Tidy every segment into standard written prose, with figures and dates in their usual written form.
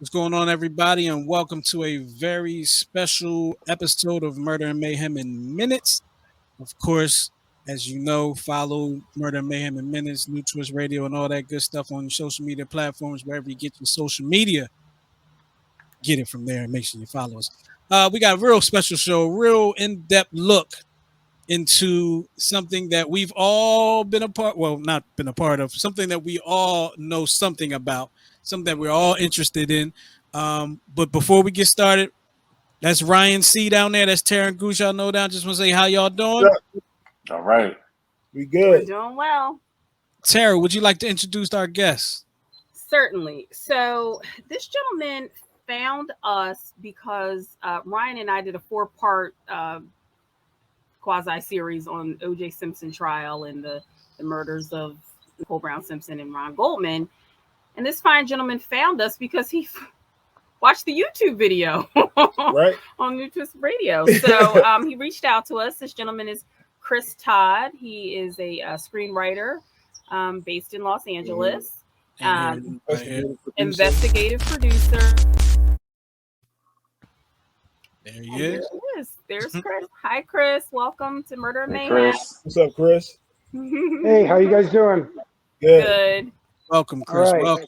What's going on, everybody, and welcome to a very special episode of Murder and Mayhem in Minutes. Of course, as you know, follow Murder and Mayhem in Minutes, New Twist Radio, and all that good stuff on your social media platforms, wherever you get your social media. Get it from there and make sure you follow us. We got a real special show, real in-depth look into something that we've all been a part, well, not been a part of, something that we all know something about, something that we're all interested in. But before we get started, that's Ryan C down there. That's Taryn Goose. Y'all know down. Just want to say how y'all doing? All right. We good. We're doing well. Tara, would you like to introduce our guest? Certainly. So this gentleman found us because Ryan and I did a 4-part quasi-series on O.J. Simpson trial and the murders of Nicole Brown Simpson and Ron Goldman. And this fine gentleman found us because he watched the YouTube video Right. on New Twist Radio. So he reached out to us. This gentleman is Chris Todd. He is a screenwriter based in Los Angeles. Investigative producer. There he is. There's Chris. Hi, Chris. Welcome to Murder and Mayhem. Chris. What's up, Chris? Hey, how you guys doing? Good. Welcome, Chris. All right. Welcome.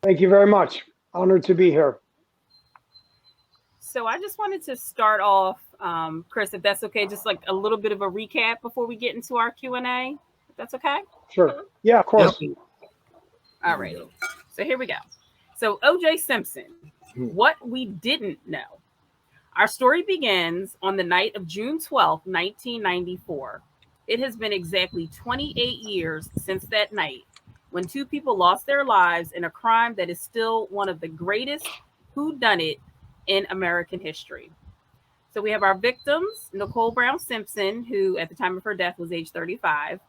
Thank you very much. Honored to be here. So I just wanted to start off, Chris, if that's okay, just like a little bit of a recap before we get into our Q&A. If that's okay? Sure. Yeah, of course. Yep. All right. So here we go. So O.J. Simpson, what we didn't know. Our story begins on the night of June 12th, 1994. It has been exactly 28 years since that night when 2 people lost their lives in a crime that is still one of the greatest whodunit in American history. So we have our victims, Nicole Brown Simpson, who at the time of her death was age 35,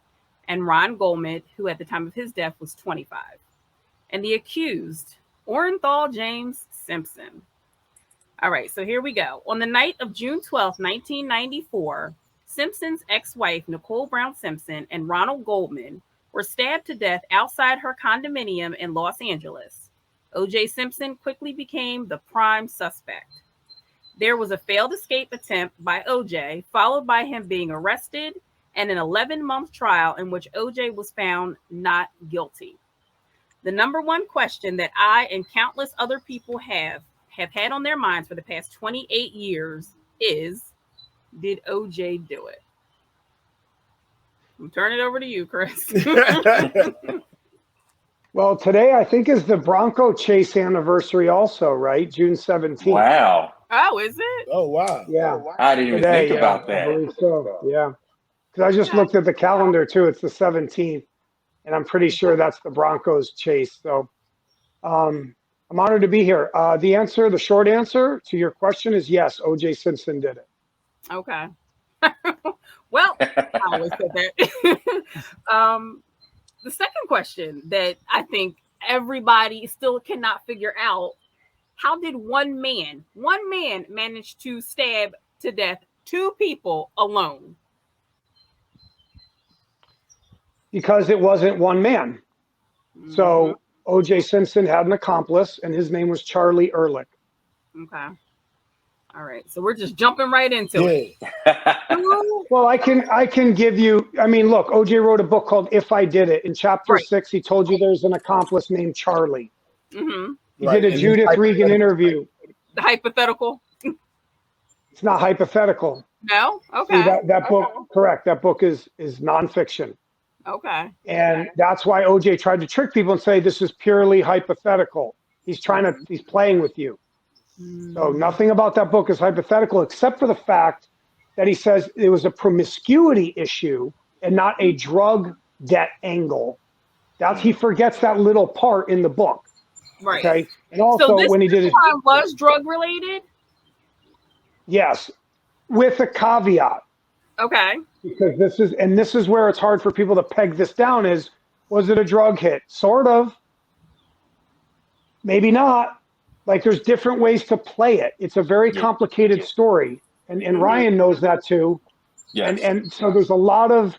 and Ron Goldman, who at the time of his death was 25. And the accused, Orenthal James Simpson. All right, so here we go. On the night of June 12th, 1994, Simpson's ex-wife, Nicole Brown Simpson, and Ronald Goldman were stabbed to death outside her condominium in Los Angeles. O.J. Simpson quickly became the prime suspect. There was a failed escape attempt by O.J., followed by him being arrested, and an 11-month trial in which O.J. was found not guilty. The number one question that I and countless other people have had on their minds for the past 28 years is, did O.J. do it? I'm turning it over to you, Chris. Well, today I think is the Bronco chase anniversary also, right? June 17th. Wow. Oh, is it? Oh, wow. Yeah. Oh, wow. I didn't even Today, think about I that. believe so. Yeah. Because I just looked at the calendar too. It's the 17th. And I'm pretty sure that's the Broncos chase. So I'm honored to be here. The short answer to your question is yes, O.J. Simpson did it. Okay. Well, I always said that. The second question that I think everybody still cannot figure out, how did one man manage to stab to death 2 people alone? Because it wasn't one man. So O.J. Simpson had an accomplice, and his name was Charlie Ehrlich. Okay. All right. So we're just jumping right into it. Well, I can give you, I mean, look, O.J. wrote a book called If I Did It. In chapter 6, he told you there's an accomplice named Charlie. Mm-hmm. He did a Judith Regan interview. The hypothetical? It's not hypothetical. No? Okay. See, that book, correct. That book is nonfiction. Okay. And that's why O.J. tried to trick people and say this is purely hypothetical. He's playing with you. So nothing about that book is hypothetical, except for the fact that he says it was a promiscuity issue and not a drug debt angle. He forgets that little part in the book. Right. Okay. And also so this when he did it was drug related? Yes. With a caveat. Okay. Because this is where it's hard for people to peg this down is, was it a drug hit? Sort of. Maybe not. Like there's different ways to play it. It's a very complicated story. And Ryan knows that too. Yes. And so there's a lot of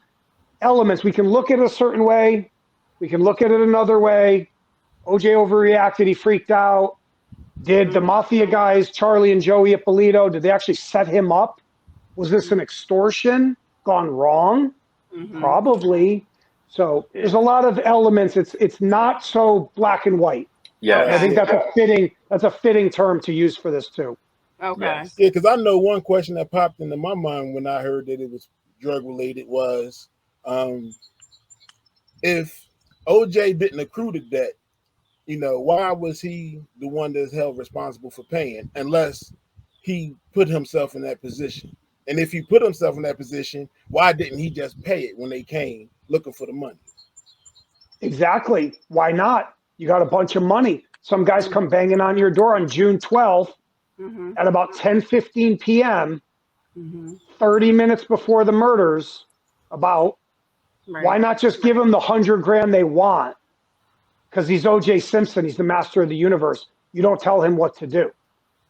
elements. We can look at it a certain way. We can look at it another way. OJ overreacted. He freaked out. Did the mafia guys, Charlie and Joey Ippolito, did they actually set him up? Was this an extortion gone wrong? Probably. So there's a lot of elements. It's not so black and white. Yeah. And I think that's a fitting term to use for this too. Okay. Yes. Yeah, because I know one question that popped into my mind when I heard that it was drug related was, if OJ didn't accrue the debt, why was he the one that's held responsible for paying unless he put himself in that position? And if he put himself in that position, why didn't he just pay it when they came looking for the money? Exactly. Why not? You got a bunch of money. Some guys come banging on your door on June 12th at about 10:15 p.m., 30 minutes before the murders, about. Right. Why not just give them the $100,000 they want? Because he's O.J. Simpson. He's the master of the universe. You don't tell him what to do.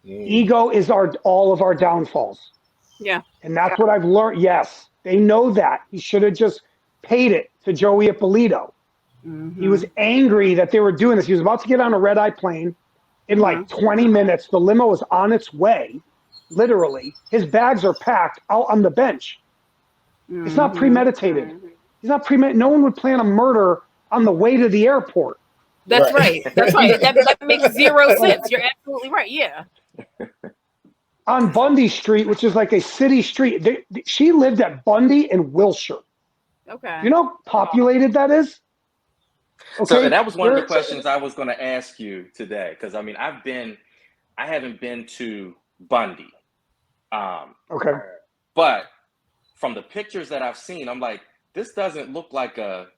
Ego is all of our downfalls. Yeah. And that's what I've learned. Yes, they know that. He should have just paid it to Joey Ippolito. He was angry that they were doing this. He was about to get on a red-eye plane. In like 20 minutes, the limo is on its way, literally. His bags are packed out on the bench. It's not premeditated. He's not premeditated. No one would plan a murder on the way to the airport. That's right. That's right. That makes zero sense. You're absolutely right. Yeah. On Bundy Street, which is like a city street. She lived at Bundy in Wilshire. Okay. You know how populated that is? Okay. So that was one of the questions I was going to ask you today, because I mean, I haven't been to Bundy. Okay. But from the pictures that I've seen, I'm like, this doesn't look like a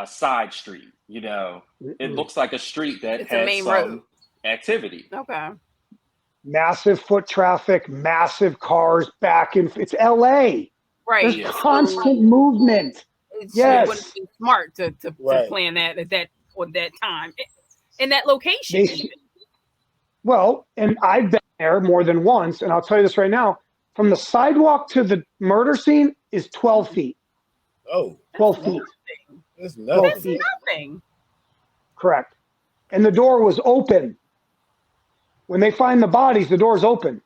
side street. It looks like a street that It's a has main some road. activity. Okay. Massive foot traffic, massive cars back in. It's LA. Right. There's constant movement. It Yes. wouldn't be smart to plan that at that time in that location. Well, and I've been there more than once, and I'll tell you this right now: from the sidewalk to the murder scene is 12 feet. Oh, 12 feet. that's That's nothing. nothing. Correct. And the door was open. When they find the bodies, the door's open.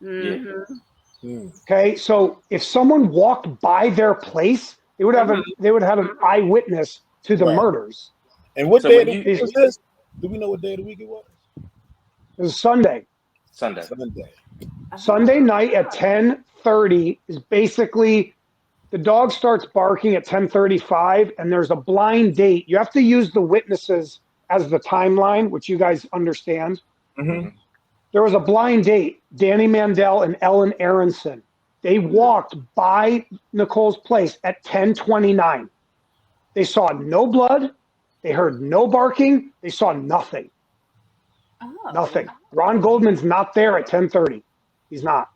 Okay, so if someone walked by their place, they would have an eyewitness to the murders. And what So day when of the week was this? Do we know what day of the week it was? It was Sunday. Sunday. Sunday night at 10:30 is basically the dog starts barking at 10:35, and there's a blind date. You have to use the witnesses as the timeline, which you guys understand. There was a blind date, Danny Mandel and Ellen Aronson. They walked by Nicole's place at 10:29. They saw no blood. They heard no barking. They saw nothing. Nothing. Ron Goldman's not there at 10:30. He's not.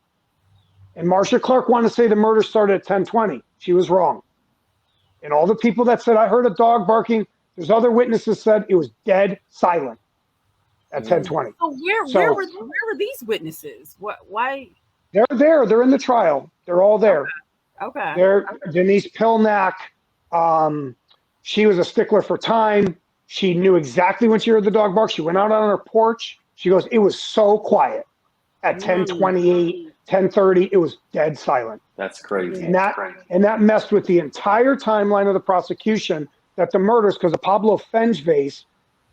And Marcia Clark wanted to say the murder started at 10:20. She was wrong. And all the people that said, I heard a dog barking, there's other witnesses said it was dead silent at 10:20. So where were these witnesses? Why? They're there. They're in the trial. They're all there. Okay. They're Denise Pilnack. She was a stickler for time. She knew exactly when she heard the dog bark. She went out on her porch. She goes, it was so quiet at 10:28, 10:30. It was dead silent. That's crazy. And that messed with the entire timeline of the prosecution, that the murders, because of Pablo Fenjves,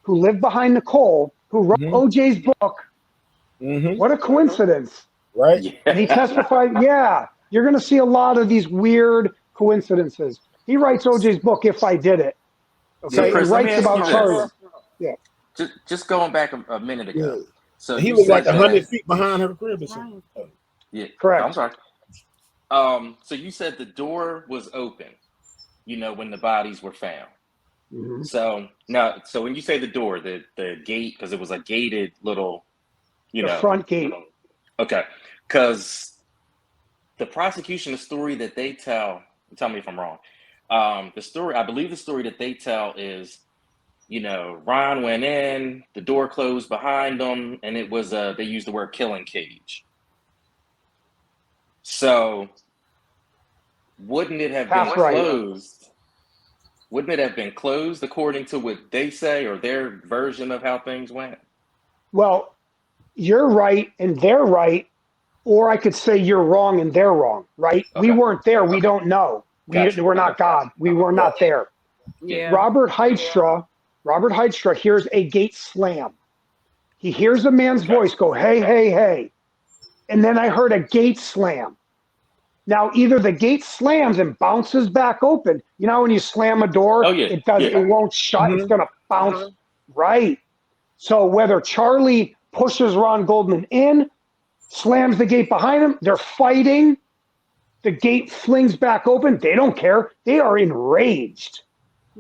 who lived behind Nicole, who wrote OJ's book. What a coincidence. Right? Yeah. And he testified, you're going to see a lot of these weird coincidences. He writes OJ's book, If I Did It. Okay, So, Chris, he let me writes ask about you Charlie. this. Just going back a minute ago. So He you was said like that- 100 feet behind her crib or something. Yeah, Correct. I'm sorry. So you said the door was open, when the bodies were found. So so when you say the door, the gate, because it was a gated little, The front gate. Okay, because the prosecution, the story that they tell me if I'm wrong. I believe the story that they tell is, Ron went in, the door closed behind them, and it was they used the word killing cage. So wouldn't it have been closed? Wouldn't it have been closed according to what they say or their version of how things went? Well, you're right and they're right, or I could say you're wrong and they're wrong, right? Okay. We weren't there. We don't know. Gotcha. We're not God. We were not there. Yeah. Robert Heidstra hears a gate slam. He hears a man's voice go, hey, hey, hey. And then I heard a gate slam. Now, either the gate slams and bounces back open. You know, when you slam a door, it won't shut. It's going to bounce. Right. So whether Charlie pushes Ron Goldman in, slams the gate behind him, they're fighting, the gate flings back open. They don't care. They are enraged.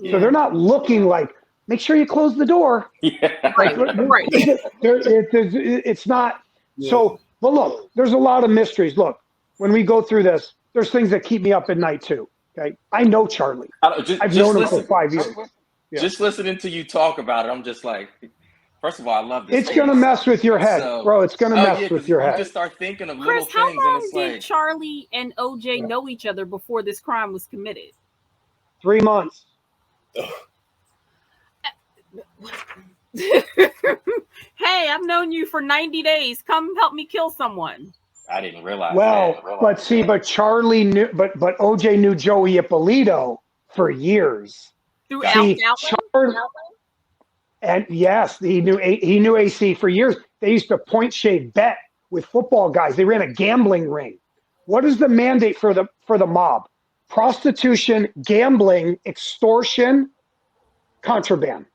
So they're not looking like, make sure you close the door. Yeah. Right. It's not. So, but look, there's a lot of mysteries. Look, when we go through this, there's things that keep me up at night too. Okay. I know Charlie. I've known him for 5 years. Just listening to you talk about it, I'm just like, first of all, I love this. It's going to mess with your head, bro. It's going to mess with your head. You just start thinking of Chris, little things. how long did Charlie and OJ know each other before this crime was committed? 3 months. Hey, I've known you for 90 days. Come help me kill someone. I didn't realize. But Charlie knew, but OJ knew Joey Ippolito for years. Through Charlie, and yes, he knew AC for years. They used to point shave bet with football guys. They ran a gambling ring. What is the mandate for the mob? Prostitution, gambling, extortion, contraband,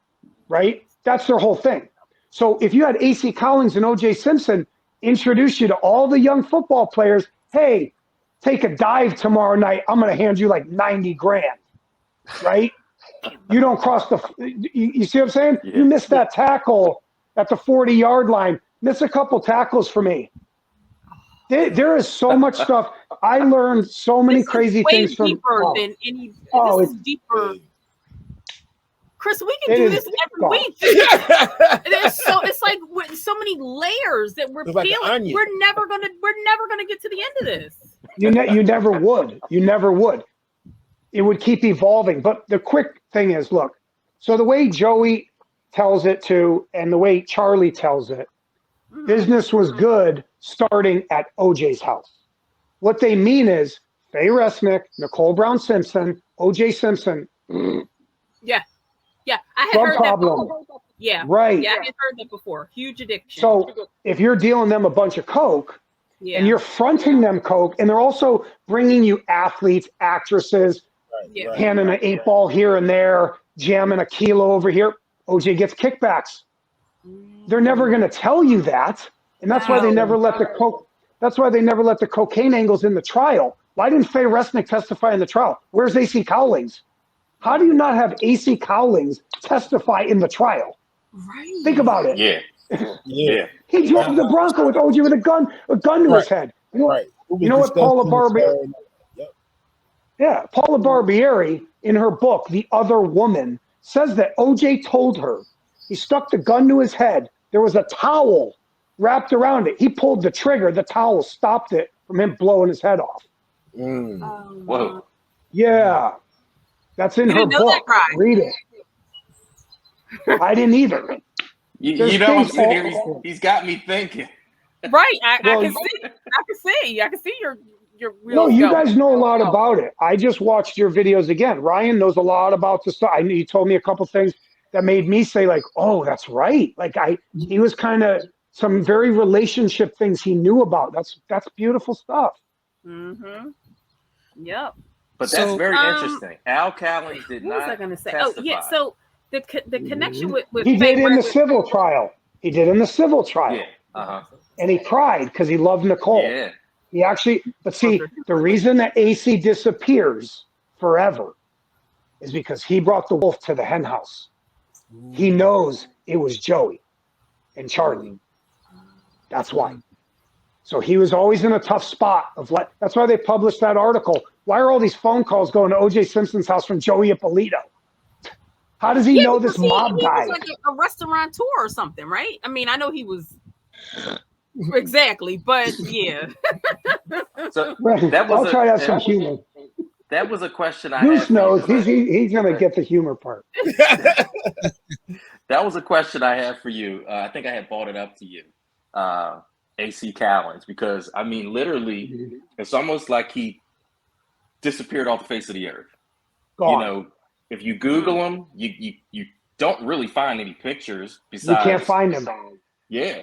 right? That's their whole thing. So if you had AC Collins and OJ Simpson introduce you to all the young football players, hey, take a dive tomorrow night, I'm going to hand you like 90 grand, right? You don't cross you see what I'm saying? Yeah. You miss that tackle at the 40-yard line. Miss a couple tackles for me. There is so much stuff. I learned so many crazy things from. This is deeper. Chris, we can do this every week. It's like with so many layers that we're peeling. Like we're never gonna get to the end of this. You never would. You never would. It would keep evolving. But the quick thing is, look. So the way Joey tells it to, and the way Charlie tells it, business was good starting at OJ's house. What they mean is Faye Resnick, Nicole Brown Simpson, OJ Simpson. Yeah. I had heard that before. Yeah. Right. Yeah, I had heard that before. Huge addiction. So if you're dealing them a bunch of coke, and you're fronting them coke, and they're also bringing you athletes, actresses, handing an 8-ball here and there, jamming a kilo over here, OJ gets kickbacks. They're never going to tell you that, and that's why they never let the coke. That's why they never let the cocaine angles in the trial. Why didn't Faye Resnick testify in the trial? Where's AC Cowlings? How do you not have AC Cowlings testify in the trial? Right. Think about it. Yeah. He drove the Bronco with OJ with a gun to his head. You know what Paula Barbieri? Yeah, Paula Barbieri in her book, The Other Woman, says that OJ told her he stuck the gun to his head. There was a towel wrapped around it. He pulled the trigger. The towel stopped it from him blowing his head off. Whoa. Yeah. That's in her book. Read it. I didn't either. You know what I'm saying? He's got me thinking. Right. I can see your No, you guys know a lot about it. I just watched your videos again. Ryan knows a lot about the stuff. He told me a couple things that made me say, like, oh, that's right. Like he was kind of some very relationship things he knew about. That's beautiful stuff. Mm-hmm. Yep. But that's very interesting. Al Kaelin did not. What was I going to say? Testify. Oh, yeah. So the connection with he did in the civil trial. He did in the civil trial. Yeah. And he cried because he loved Nicole. Yeah. He actually, but see, the reason that AC disappears forever is because he brought the wolf to the hen house. He knows it was Joey and Charlie. That's why. So he was always in a tough spot that's why they published that article. Why are all these phone calls going to OJ Simpson's house from Joey Ippolito? How does he know this mob guy? He was like a restaurateur or something, right? I mean, I know he was exactly, but yeah. So that was I'll try to have some humor. That was a question I had. Goose knows he's going to get the humor part. That was a question I had for you. I think I had brought it up to you. AC Kaelin's, because I mean, literally, it's almost like he disappeared off the face of the earth. Gone. You know, if you Google him, you don't really find any pictures besides. You can't find him. Yeah.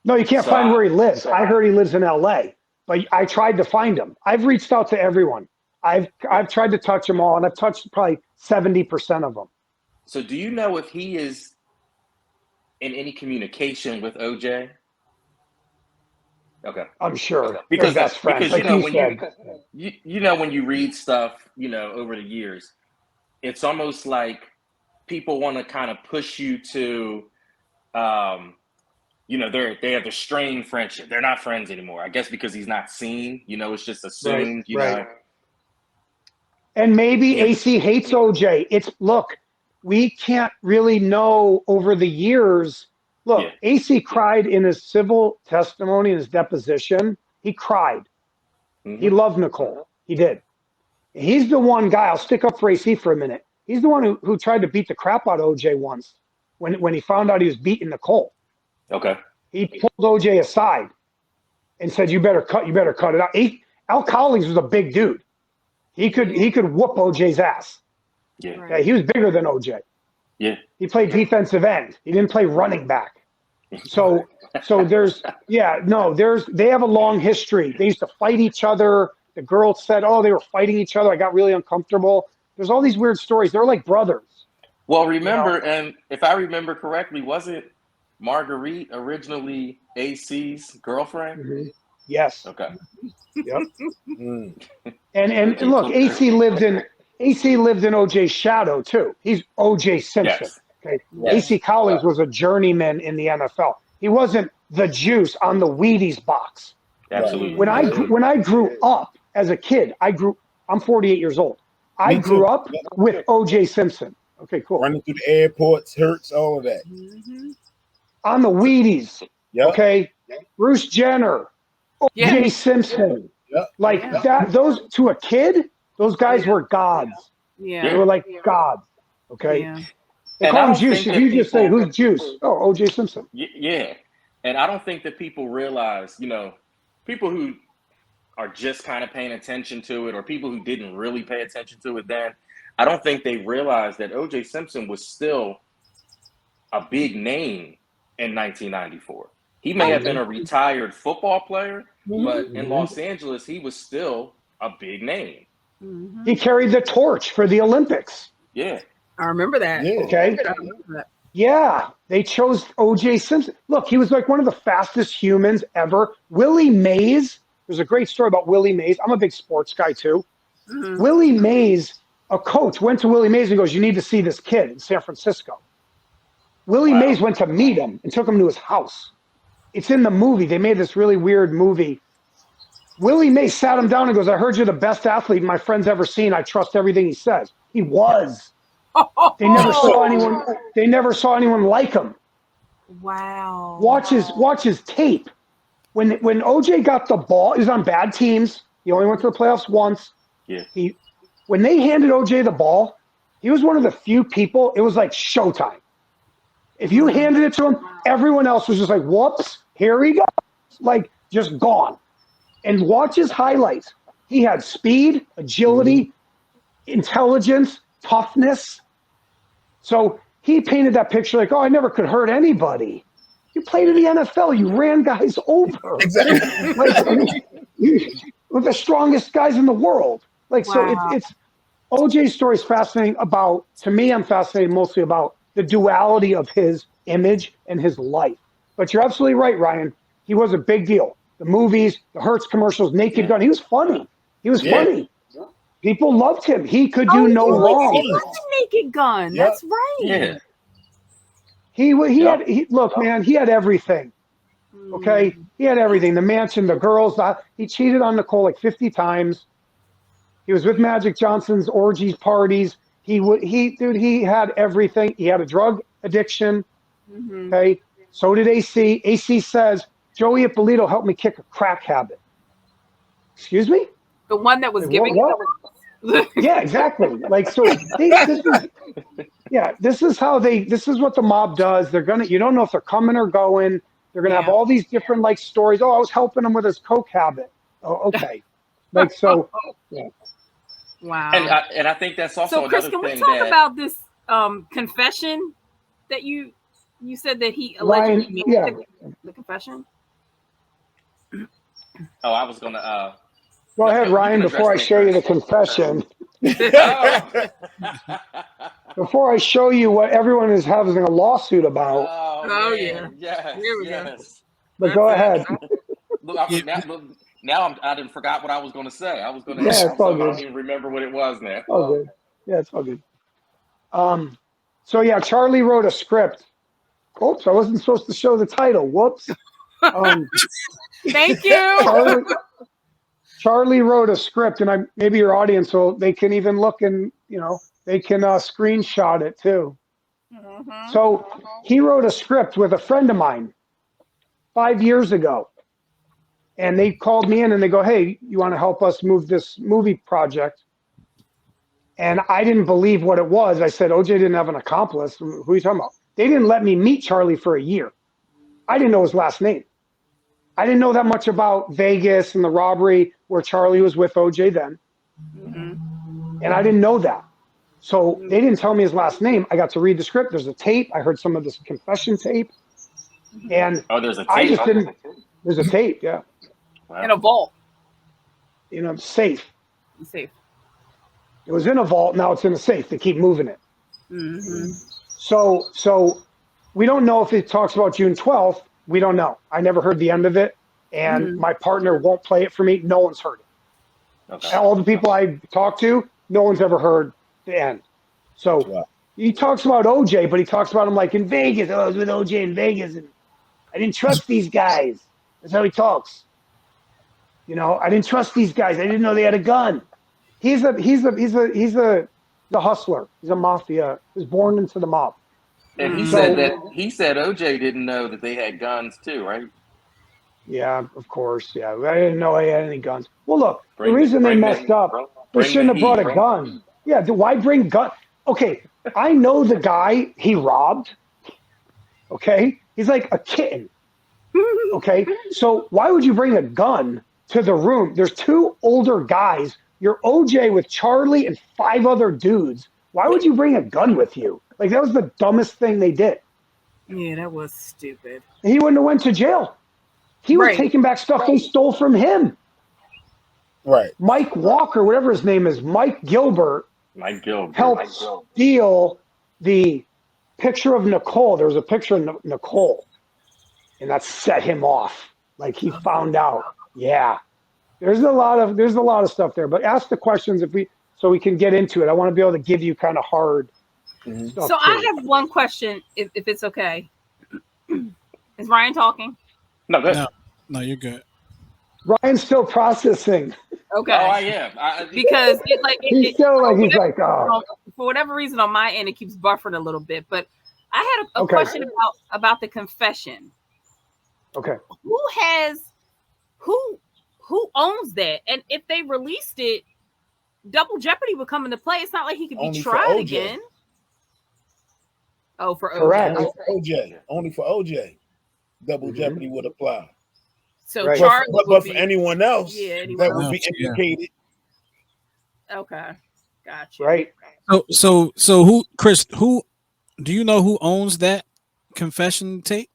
No, you can't find where he lives. I heard he lives in LA, but I tried to find him. I've reached out to everyone. I've tried to touch them all, and I've touched probably 70% of them. So do you know if he is in any communication with OJ? Okay. I'm sure. Because that's friends. because Like you know when you read stuff, you know, over the years, it's almost like people want to kind of push you to you know, they have the strained friendship. They're not friends anymore. I guess because he's not seen, you know, it's just assumed, you know. And maybe AC hates OJ. Look, we can't really know over the years. Look, AC cried in his civil testimony, in his deposition. He cried. He loved Nicole. He did. He's the one guy, I'll stick up for AC for a minute. He's the one who tried to beat the crap out of OJ once when he found out he was beating Nicole. Okay. He pulled OJ aside and said, you better cut it out. Al Collins was a big dude. He could whoop OJ's ass. Yeah. Okay, he was bigger than OJ. Yeah. He played defensive end. He didn't play running back. So they have a long history. They used to fight each other. The girls said, oh, they were fighting each other. I got really uncomfortable. There's all these weird stories. They're like brothers. Well, remember, and if I remember correctly, wasn't Marguerite originally AC's girlfriend? Yes. Okay. Yep. And look, AC lived in OJ's shadow too. He's OJ Simpson. Yes. Okay. Yes. AC Collins was a journeyman in the NFL. He wasn't the juice on the Wheaties box. Absolutely. When I grew up as a kid, I'm 48 years old. I grew up with OJ Simpson. Okay, cool. Running through the airports, hurts, all of that. On the Wheaties. Yep. Okay. Bruce Jenner, OJ Simpson. Yep. Like that, those to a kid, those guys were gods. Yeah. They were like gods. Okay. Yeah. They call him Juice. If you just say, who's Juice? Oh, OJ Simpson. Yeah. And I don't think that people realize, you know, people who are just kind of paying attention to it, or people who didn't really pay attention to it then, I don't think they realized that OJ Simpson was still a big name in 1994. He may have been a retired football player, but in Los Angeles, he was still a big name. He carried the torch for the Olympics. Yeah. I remember that. Yeah. Okay. Yeah. They chose OJ Simpson. Look, he was like one of the fastest humans ever. Willie Mays. There's a great story about Willie Mays. I'm a big sports guy too. Willie Mays, a coach, went to Willie Mays and goes, you need to see this kid in San Francisco. Willie Mays went to meet him and took him to his house. It's in the movie. They made this really weird movie. Willie Mays sat him down and goes, I heard you're the best athlete my friend's ever seen. I trust everything he says. He was. They never saw anyone like him. Wow. Watch his tape. When OJ got the ball, he was on bad teams. He only went to the playoffs once. Yeah. When they handed OJ the ball, he was one of the few people, it was like showtime. If you handed it to him, everyone else was just like, whoops, here he goes. Like, just gone. And watch his highlights. He had speed, agility, intelligence, toughness. So he painted that picture like, oh, I never could hurt anybody. You played in the NFL. You ran guys over. Exactly. Like, you were the strongest guys in the world. Like, so it's OJ's story is fascinating to me, I'm fascinated mostly about the duality of his image and his life. But you're absolutely right, Ryan. He was a big deal. The movies, the Hertz commercials, Naked Gun. He was funny. Funny. People loved him. He could do no wrong. He was a Naked Gun. Yep. That's right. Yeah. Look, man, he had everything. Okay? He had everything. The mansion, the girls. He cheated on Nicole like 50 times. He was with Magic Johnson's orgies, parties. He had everything. He had a drug addiction. Okay? So did AC. AC says, Joey Ippolito helped me kick a crack habit. Excuse me? The one that was giving what? Yeah, exactly. Like, so this is what the mob does. You don't know if they're coming or going. They're going to have all these different like stories. Oh, I was helping him with his coke habit. Oh, okay. Like, so, yeah. Wow. And I think that's also so, Chris, another can thing we talk about this confession that you said that he allegedly made the confession? Oh, I was gonna. Go ahead, Ryan. Before I show you the confession. Before I show you what everyone is having a lawsuit about. Oh yeah. Yes. Here we go. But go ahead. Look, now I didn't forgot what I was going to say. I was going to. Yeah, it's all good. I don't even remember what it was now. All good. Yeah, it's all good. So yeah, Charlie wrote a script. Oops, I wasn't supposed to show the title. Whoops. Thank you. Charlie wrote a script, and maybe your audience they can even look and they can screenshot it too. Mm-hmm. So he wrote a script with a friend of mine 5 years ago, and they called me in and they go, "Hey, you want to help us move this movie project?" And I didn't believe what it was. I said, "OJ didn't have an accomplice. Who are you talking about?" They didn't let me meet Charlie for a year. I didn't know his last name. I didn't know that much about Vegas and the robbery where Charlie was with OJ then. Mm-hmm. And I didn't know that. So they didn't tell me his last name. I got to read the script. There's a tape. I heard some of this confession tape. And there's a tape. I just didn't. There's a tape, yeah. Wow. In a vault. Safe. Safe. It was in a vault. Now it's in a safe. They keep moving it. Mm-hmm. So we don't know if it talks about June 12th. We don't know. I never heard the end of it, and my partner won't play it for me. No one's heard it. Okay. All the people I talked to, no one's ever heard the end. So he talks about OJ, but he talks about him like in Vegas. Oh, I was with OJ in Vegas, and I didn't trust these guys. That's how he talks. I didn't trust these guys. I didn't know they had a gun. He's the hustler. He's a mafia. He was born into the mob. And he said OJ didn't know that they had guns too, right? Yeah, of course. Yeah, I didn't know he had any guns. Well, look, the reason they messed up, they shouldn't have brought a gun. Yeah, why bring gun? Okay, I know the guy he robbed. Okay, he's like a kitten. Okay, so why would you bring a gun to the room? There's two older guys. You're OJ with Charlie and 5 other dudes. Why would you bring a gun with you? Like, that was the dumbest thing they did. Yeah, that was stupid. And he wouldn't have went to jail. He was taking back stuff they stole from him. Right. Mike Walker, whatever his name is, Mike Gilbert helped steal the picture of Nicole. There was a picture of Nicole, and that set him off. Like, he found out. Yeah. There's a lot of stuff there. But ask the questions so we can get into it. I want to be able to give you kind of hard stuff. So I have one question, if it's okay. Is Ryan talking? No, good. No, you're good. Ryan's still processing. Okay. Oh, I am. Because he's like, oh. For whatever reason on my end, it keeps buffering a little bit. But I had a question about the confession. Okay. Who owns that? And if they released it, double jeopardy would come into play. It's not like he could be tried again. Oh, for OJ. Correct. Only for OJ. Double jeopardy would apply. So Charlie but for anyone else, that would be implicated. Okay. Gotcha. Right. So who, Chris, do you know who owns that confession tape?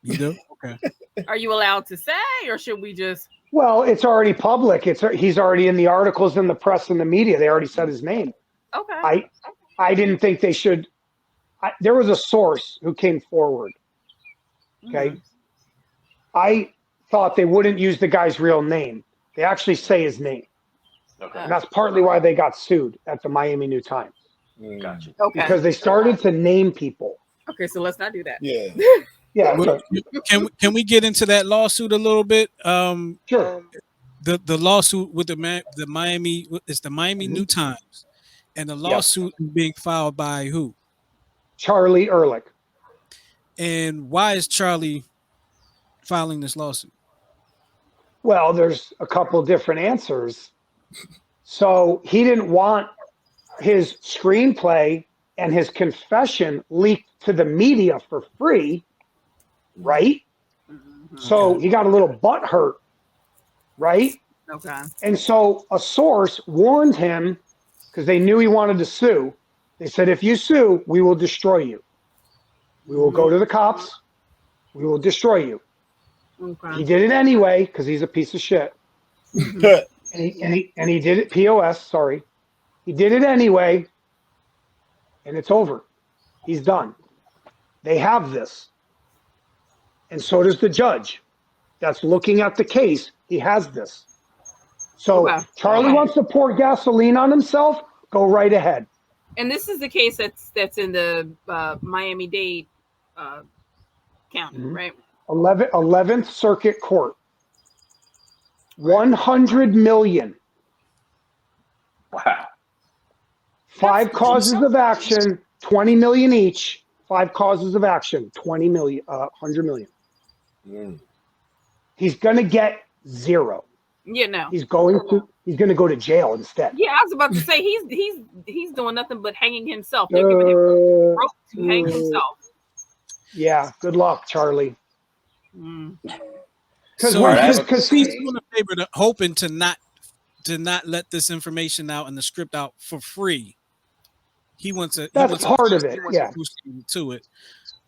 You do? Okay. Are you allowed to say, or should we just? Well, it's already public. He's already in the articles in the press and the media. They already said his name. Okay. I didn't think they should. There was a source who came forward. Okay. Mm-hmm. I thought they wouldn't use the guy's real name. They actually say his name. Okay. And that's partly why they got sued at the Miami New Times. Gotcha. Okay. Because they started to name people. Okay, so let's not do that. Yeah. Yeah. Can we get into that lawsuit a little bit? Sure. The lawsuit with the Miami, it's the Miami New Times, and the lawsuit is being filed by who? Charlie Ehrlich. And why is Charlie filing this lawsuit? Well, there's a couple different answers. So he didn't want his screenplay and his confession leaked to the media for free. right? So he got a little butt hurt, right? Okay. And so a source warned him because they knew he wanted to sue. They said, if you sue, we will destroy you. We will go to the cops. We will destroy you. Okay. He did it anyway because he's a piece of shit. and he did it POS. Sorry, he did it anyway, and it's over. He's done. They have this, and so does the judge that's looking at the case. He has this. So Charlie wants to pour gasoline on himself. Go right ahead. And this is the case that's in the Miami-Dade county, right? 11th Circuit Court. 100 million. Wow. 5 causes of action, 20 million each. 5 causes of action, 20 million, 100 million. He's going to get 0. Yeah, no. He's going to go to jail instead. Yeah, I was about to say he's doing nothing but hanging himself. They're giving him rope to hang himself. Yeah, good luck, Charlie. Because he's doing a favor, hoping to not let this information out and the script out for free. He wants to. That's part of it. Yeah. To it.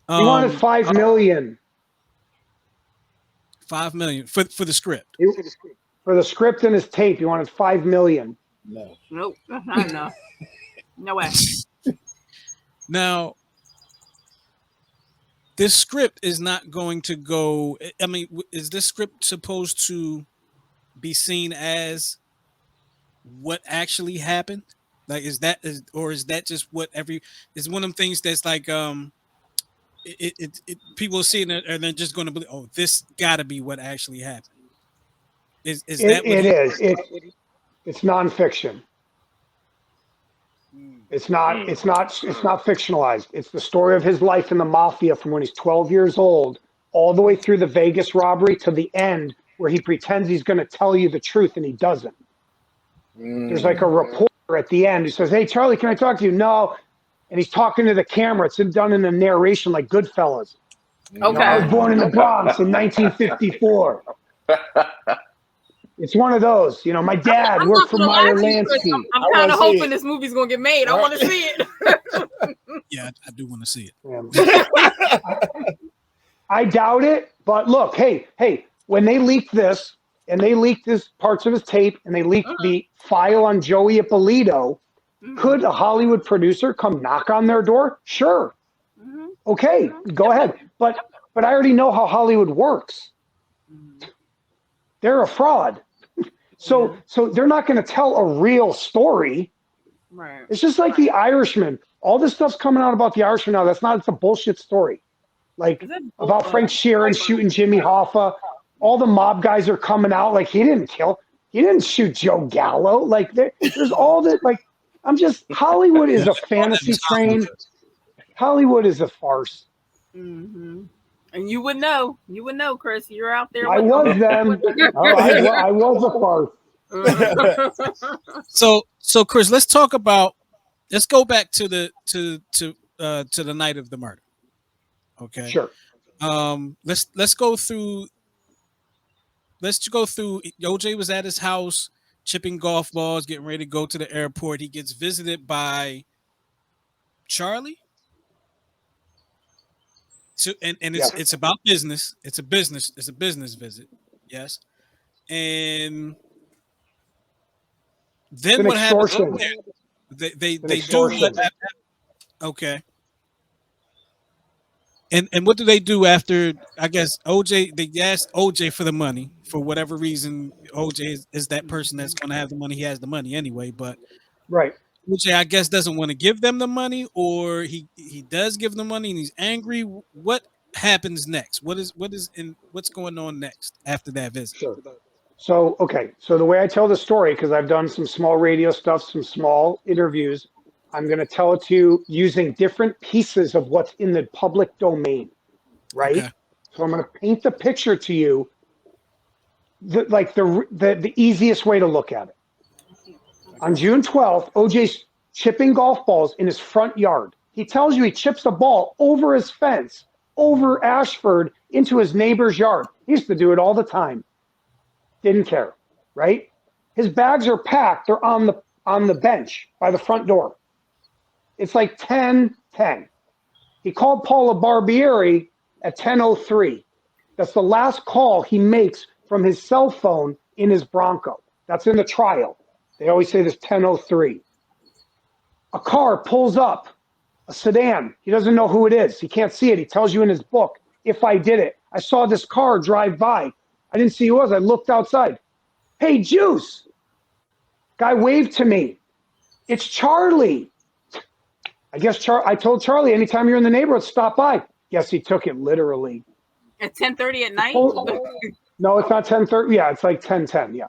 He wanted 5 million. 5 million for the script. For the script and his tape, he wanted 5 million. No. Nope. Not enough. No way. Now, this script is not going to go. I mean, is this script supposed to be seen as what actually happened? Like, is that just what is one of them things that's like people see it and they're just going to believe, oh, this got to be what actually happened. Is that what it is? It's nonfiction. It's not fictionalized. It's the story of his life in the mafia from when he's 12 years old all the way through the Vegas robbery to the end where he pretends he's going to tell you the truth and he doesn't. There's like a reporter at the end who says, "Hey, Charlie, can I talk to you?" No. And he's talking to the camera. It's done in a narration like Goodfellas. Okay. I was born in the Bronx in 1954. It's one of those. My dad worked for Meyer Lansky. I'm kind of hoping this movie's going to get made. I want to see it. Yeah, I do want to see it. I doubt it. But look, hey, when they leaked this, and they leaked his parts of his tape, and they leaked the file on Joey Ippolito, could a Hollywood producer come knock on their door? Sure. Okay, go ahead. But I already know how Hollywood works. They're a fraud. So they're not going to tell a real story. Right. It's just like The Irishman. All this stuff's coming out about The Irishman now. It's a bullshit story. Like about Frank Sheeran shooting Jimmy Hoffa. All the mob guys are coming out like he didn't shoot Joe Gallo. Like there's all that. Like Hollywood is a fantasy train. Hollywood is a farce. And you would know, Chris. You're out there. I was them. I was a farce. So Chris, let's go back to the night of the murder. Okay. Sure. Let's go through. OJ was at his house, chipping golf balls, getting ready to go to the airport. He gets visited by Charlie. So and it's about business. It's a business visit. Yes. And then what happens? They do what? Okay. And what do they do after? I guess OJ. They asked OJ for the money for whatever reason. OJ is that person that's going to have the money. He has the money anyway, but right. OJ, I guess, doesn't want to give them the money, or he does give them money and he's angry. What happens next? What's going on next after that visit? Sure. So the way I tell the story, because I've done some small radio stuff, some small interviews, I'm going to tell it to you using different pieces of what's in the public domain, right? Okay. So I'm going to paint the picture to you, the easiest way to look at it. On June 12th, OJ's chipping golf balls in his front yard. He tells you he chips a ball over his fence over Ashford into his neighbor's yard. He used to do it all the time. Didn't care, right? His bags are packed. They're on the bench by the front door. It's like 10:10. He called Paula Barbieri at 10:03. That's the last call he makes from his cell phone in his Bronco. That's in the trial. They always say this 10:03. A car pulls up, a sedan. He doesn't know who it is. He can't see it. He tells you in his book, if I did it. I saw this car drive by. I didn't see who it was. I looked outside. Hey, Juice. Guy waved to me. It's Charlie. I guess I told Charlie, anytime you're in the neighborhood, stop by. Guess he took it literally. At 10:30 at night? No, it's not 10:30. Yeah, it's like 10:10. Yeah.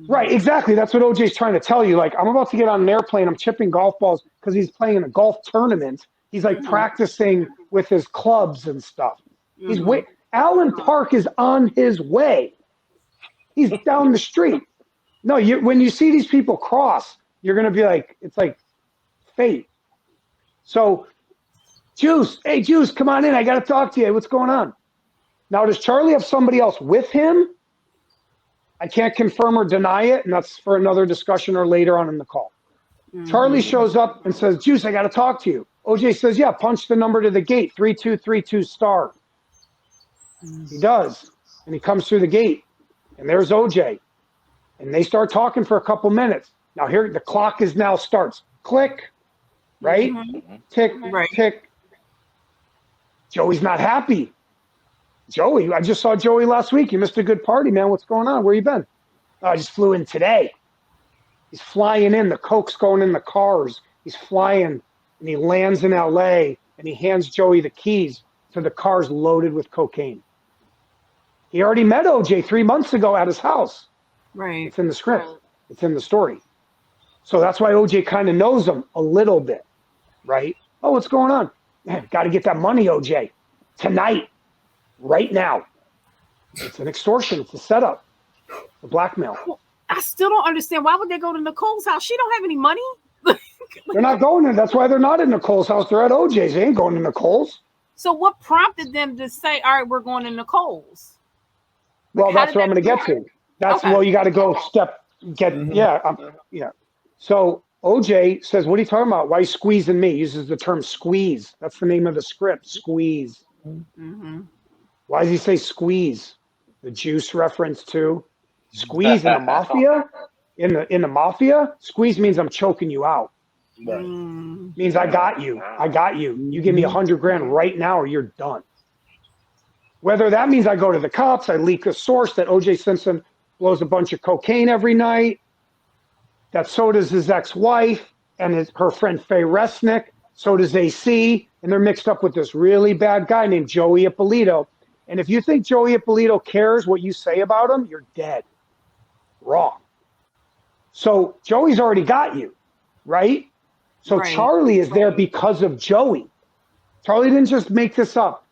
Right, exactly. That's what OJ's trying to tell you. Like, I'm about to get on an airplane. I'm chipping golf balls because he's playing in a golf tournament. He's like practicing with his clubs and stuff. He's Allen Park is on his way. He's down the street. No, when you see these people cross, you're going to be like, it's like fate. So, Juice, hey, Juice, come on in. I got to talk to you. What's going on? Now, does Charlie have somebody else with him? I can't confirm or deny it, and that's for another discussion or later on in the call. Charlie shows up and says, Juice, I got to talk to you. OJ says, yeah, punch the number to the gate, 3232 star. He does, and he comes through the gate, and there's OJ. And they start talking for a couple minutes. Now here, the clock is now starts. Click, right? Tick, tick. Joey's not happy. Joey, I just saw Joey last week. You missed a good party, man. What's going on? Where you been? Oh, I just flew in today. He's flying in. The coke's going in the cars. He's flying, and he lands in L.A., and he hands Joey the keys to the cars loaded with cocaine. He already met OJ 3 months ago at his house. Right. It's in the script. It's in the story. So that's why OJ kind of knows him a little bit, right? Oh, what's going on? Man, got to get that money, OJ. Tonight. Right now. It's an extortion. It's a setup. A blackmail. Well, I still don't understand. Why would they go to Nicole's house? She don't have any money. They're not going there. That's why they're not in Nicole's house. They're at OJ's. They ain't going to Nicole's. So what prompted them to say, all right, we're going to Nicole's? Well, that's what I'm going to get to. That's well, you got to go yeah. So OJ says, what are you talking about? Why are you squeezing me? He uses the term squeeze. That's the name of the script. Squeeze. Why does he say squeeze? The Juice reference to squeeze in the mafia? In the mafia, squeeze means I'm choking you out. Means I got you. I got you. You give me $100,000 right now or you're done. Whether that means I go to the cops, I leak a source that O.J. Simpson blows a bunch of cocaine every night, that so does his ex-wife and her friend Faye Resnick, so does AC, and they're mixed up with this really bad guy named Joey Ippolito. And if you think Joey Ippolito cares what you say about him, you're dead. Wrong. So Joey's already got you, right? So Charlie is there because of Joey. Charlie didn't just make this up.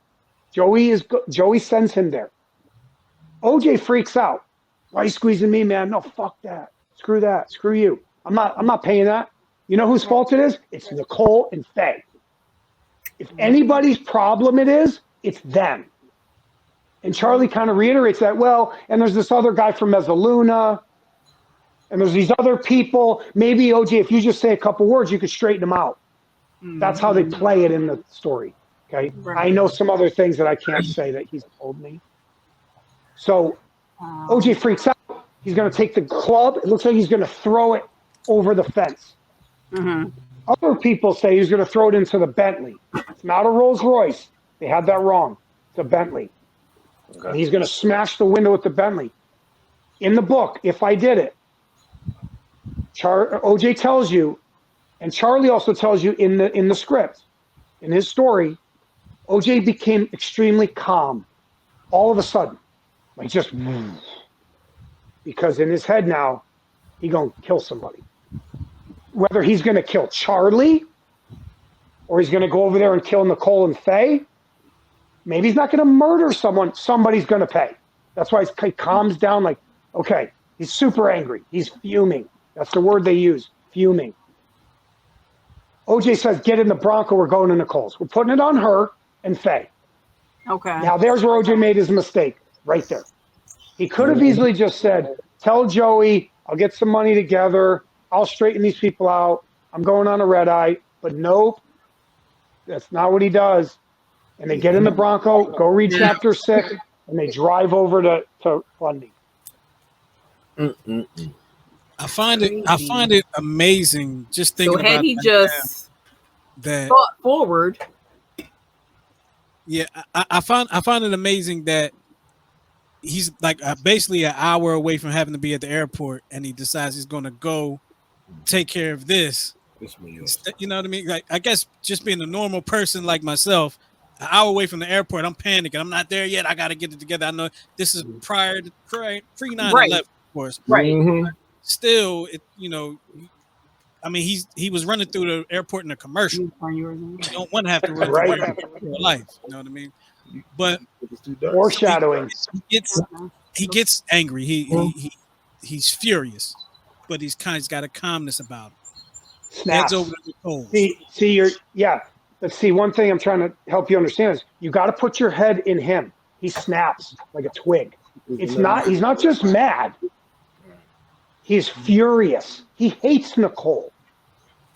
Joey sends him there. OJ freaks out. Why are you squeezing me, man? No, fuck that. Screw that. Screw you. I'm not paying that. You know whose fault it is? It's Nicole and Faye. If anybody's problem it is, it's them. And Charlie kind of reiterates that, well, and there's this other guy from Mezzaluna, and there's these other people. Maybe, OJ, if you just say a couple words, you could straighten them out. That's how they play it in the story. Okay? I know some other things that I can't say that he's told me. So OJ freaks out. He's going to take the club. It looks like he's going to throw it over the fence. Other people say he's going to throw it into the Bentley. It's not a Rolls Royce. They had that wrong. It's a Bentley. And he's going to smash the window with the Bentley. In the book, if I did it, OJ tells you, and Charlie also tells you in the script, in his story, OJ became extremely calm all of a sudden. Like just, because in his head now, he's going to kill somebody. Whether he's going to kill Charlie or he's going to go over there and kill Nicole and Faye, maybe he's not going to murder someone. Somebody's going to pay. That's why he calms down like, okay, he's super angry. He's fuming. That's the word they use, fuming. OJ says, get in the Bronco. We're going to Nicole's. We're putting it on her and Faye. Okay. Now there's where OJ made his mistake, right there. He could have easily just said, tell Joey, I'll get some money together, I'll straighten these people out, I'm going on a red eye. But nope, that's not what he does. And they get in the Bronco, go read chapter 6, and they drive over to Bundy. I find it amazing just thinking So had about he just that. thought forward. Yeah, I find it amazing that he's like basically an hour away from having to be at the airport, and he decides he's going to go take care of this. You know what I mean? Like, I guess just being a normal person like myself, an hour away from the airport, I'm panicking. I'm not there yet. I got to get it together. I know this is pre 9/11, of course. Right. Mm-hmm. Still, I mean, he was running through the airport in a commercial. You don't want to have to run Right. for your life. You know what I mean? But Foreshadowing. he gets angry. He's furious, but he's got a calmness about him. Snaps. Heads over to Nicole. But see, one thing I'm trying to help you understand is you got to put your head in him. He snaps like a twig. He's not just mad. He's furious. He hates Nicole.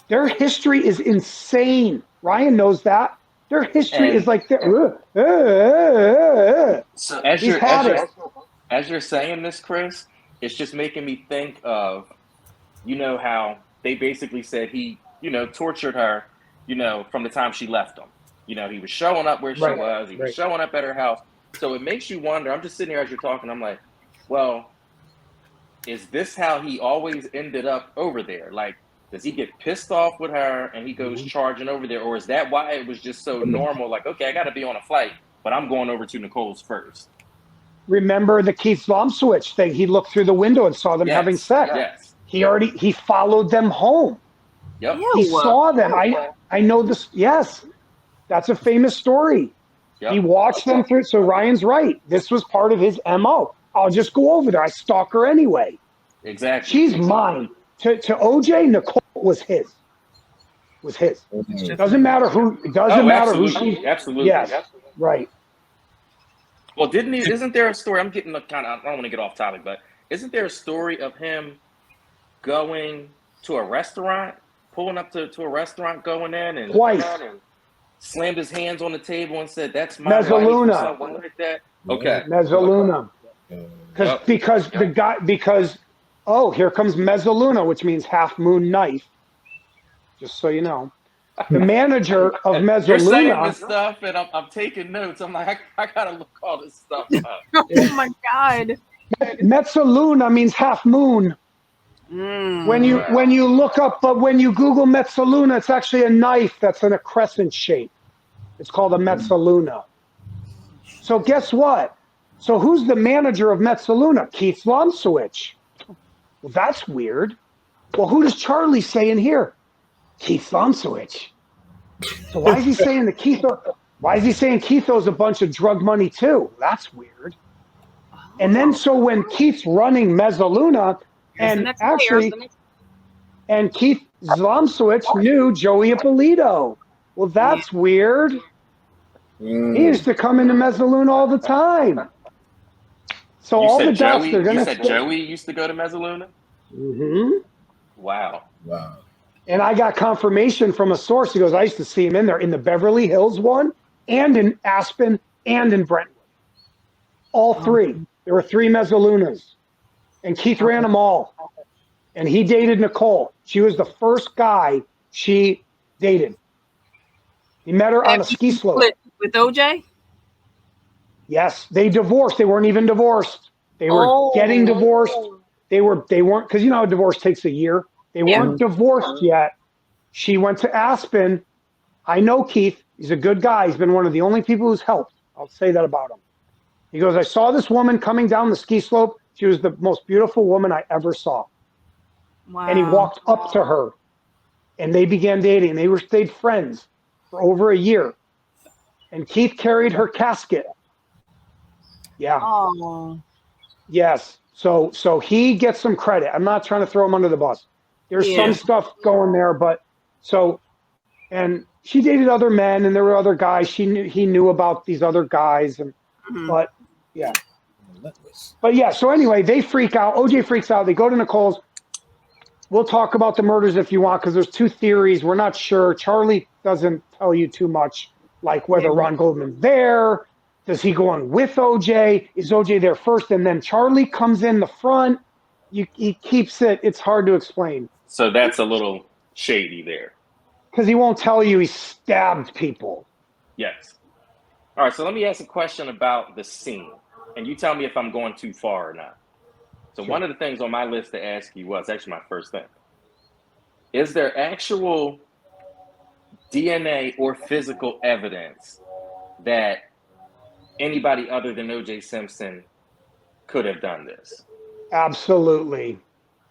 Their history is insane. Ryan knows that. Their history is like So as you're saying this, Chris, it's just making me think of, how they basically said he, tortured her, from the time she left him. He was showing up where she was. He was showing up at her house. So it makes you wonder. I'm just sitting here as you're talking. I'm like, well, is this how he always ended up over there? Like, does he get pissed off with her and he goes charging over there? Or is that why it was just so normal? Like, okay, I got to be on a flight, but I'm going over to Nicole's first. Remember the Keith Zlomswitch thing? He looked through the window and saw them having sex. Yes. He followed them home. Yep. He saw them. I know this. Yes, that's a famous story. Yep. He watched them through. So Ryan's right. This was part of his MO. I'll just go over there. I stalk her anyway. Exactly. She's mine. To OJ, Nicole was his. It doesn't matter who. It doesn't matter who she. Absolutely. Yes. Right. Well, isn't there a story? I'm getting I don't want to get off topic, but isn't there a story of him going to a restaurant, pulling up to a restaurant, going in and Twice. Slammed his hands on the table and said, "That's my Mezzaluna." wife," or something like that. Okay. Mezzaluna. Because here comes Mezzaluna, which means half moon knife. Just so you know. The manager of Mezzaluna. You're saying this stuff, and I'm taking notes. I'm like, I gotta look all this stuff up. Oh my God. Mezzaluna means half moon. When you look up, but when you Google Mezzaluna, it's actually a knife that's in a crescent shape. It's called a Mezzaluna. So guess what? So who's the manager of Mezzaluna? Keith Zlomswitch. Well, that's weird. Well, who does Charlie say in here? Keith Zlomswitch. So why is he saying that Keith? Why is he saying Keith owes a bunch of drug money too? That's weird. And then so when Keith's running Mezzaluna, and Keith Zlomswitch knew Joey Ippolito. Well, that's weird. He used to come into Mezzaluna all the time. So all the dots they're going to. You said Joey used to go to Mezzaluna? Mm-hmm. Wow. And I got confirmation from a source. He goes, I used to see him in there in the Beverly Hills one, and in Aspen, and in Brentwood. All three. There were 3 Mezzalunas. And Keith ran them all. And he dated Nicole. She was the first guy she dated. He met her on a ski slope. With OJ? Yes. They divorced. They weren't even divorced. They were getting divorced. They weren't, because you know how divorce takes a year. They weren't divorced yet. She went to Aspen. I know Keith. He's a good guy. He's been one of the only people who's helped. I'll say that about him. He goes, I saw this woman coming down the ski slope. She was the most beautiful woman I ever saw. Wow. And he walked up to her, and they began dating. They stayed friends for over a year. And Keith carried her casket. Yeah. Oh. Yes. So he gets some credit. I'm not trying to throw him under the bus. There's some stuff going there, but and she dated other men, and there were other guys. He knew about these other guys, and but yeah. But yeah, so anyway, they freak out. OJ freaks out. They go to Nicole's. We'll talk about the murders if you want, because there's two theories. We're not sure. Charlie doesn't tell you too much, like whether Ron Goldman's there. Does he go on with OJ? Is OJ there first? And then Charlie comes in the front. He keeps it. It's hard to explain. So that's a little shady there. Because he won't tell you he stabbed people. Yes. All right, so let me ask a question about the scene. And you tell me if I'm going too far or not. So one of the things on my list to ask you was actually my first thing. Is there actual DNA or physical evidence that anybody other than O.J. Simpson could have done this? Absolutely.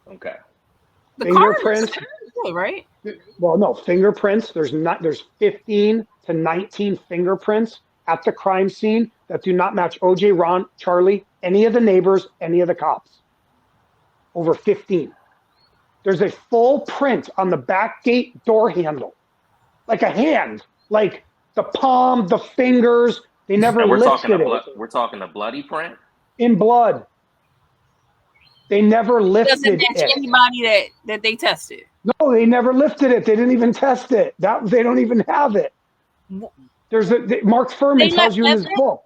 Okay. The Fingerprints, car, right? well, no, fingerprints. There's 15 to 19 fingerprints at the crime scene that do not match OJ, Ron, Charlie, any of the neighbors, any of the cops. Over 15. There's a full print on the back gate door handle, like a hand, like the palm, the fingers. They never lifted it. We're talking a bloody print? In blood. They never lifted Doesn't match it. anybody that they tested. No, they never lifted it. They didn't even test it. They don't even have it. There's Mark Fuhrman tells you in his book.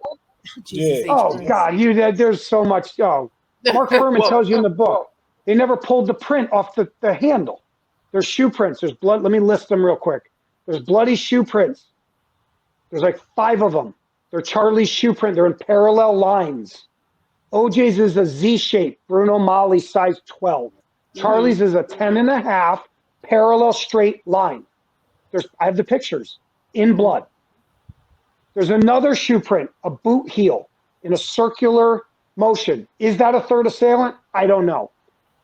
Jesus, Oh God, there's so much. Oh, Mark Fuhrman tells you in the book. They never pulled the print off the handle. There's shoe prints. There's blood. Let me list them real quick. There's bloody shoe prints. There's like 5 of them. They're Charlie's shoe print. They're in parallel lines. OJ's is a Z shape. Bruno Mali size 12. Charlie's is a 10.5 parallel straight line. I have the pictures in blood. There's another shoe print, a boot heel in a circular motion. Is that a third assailant? I don't know.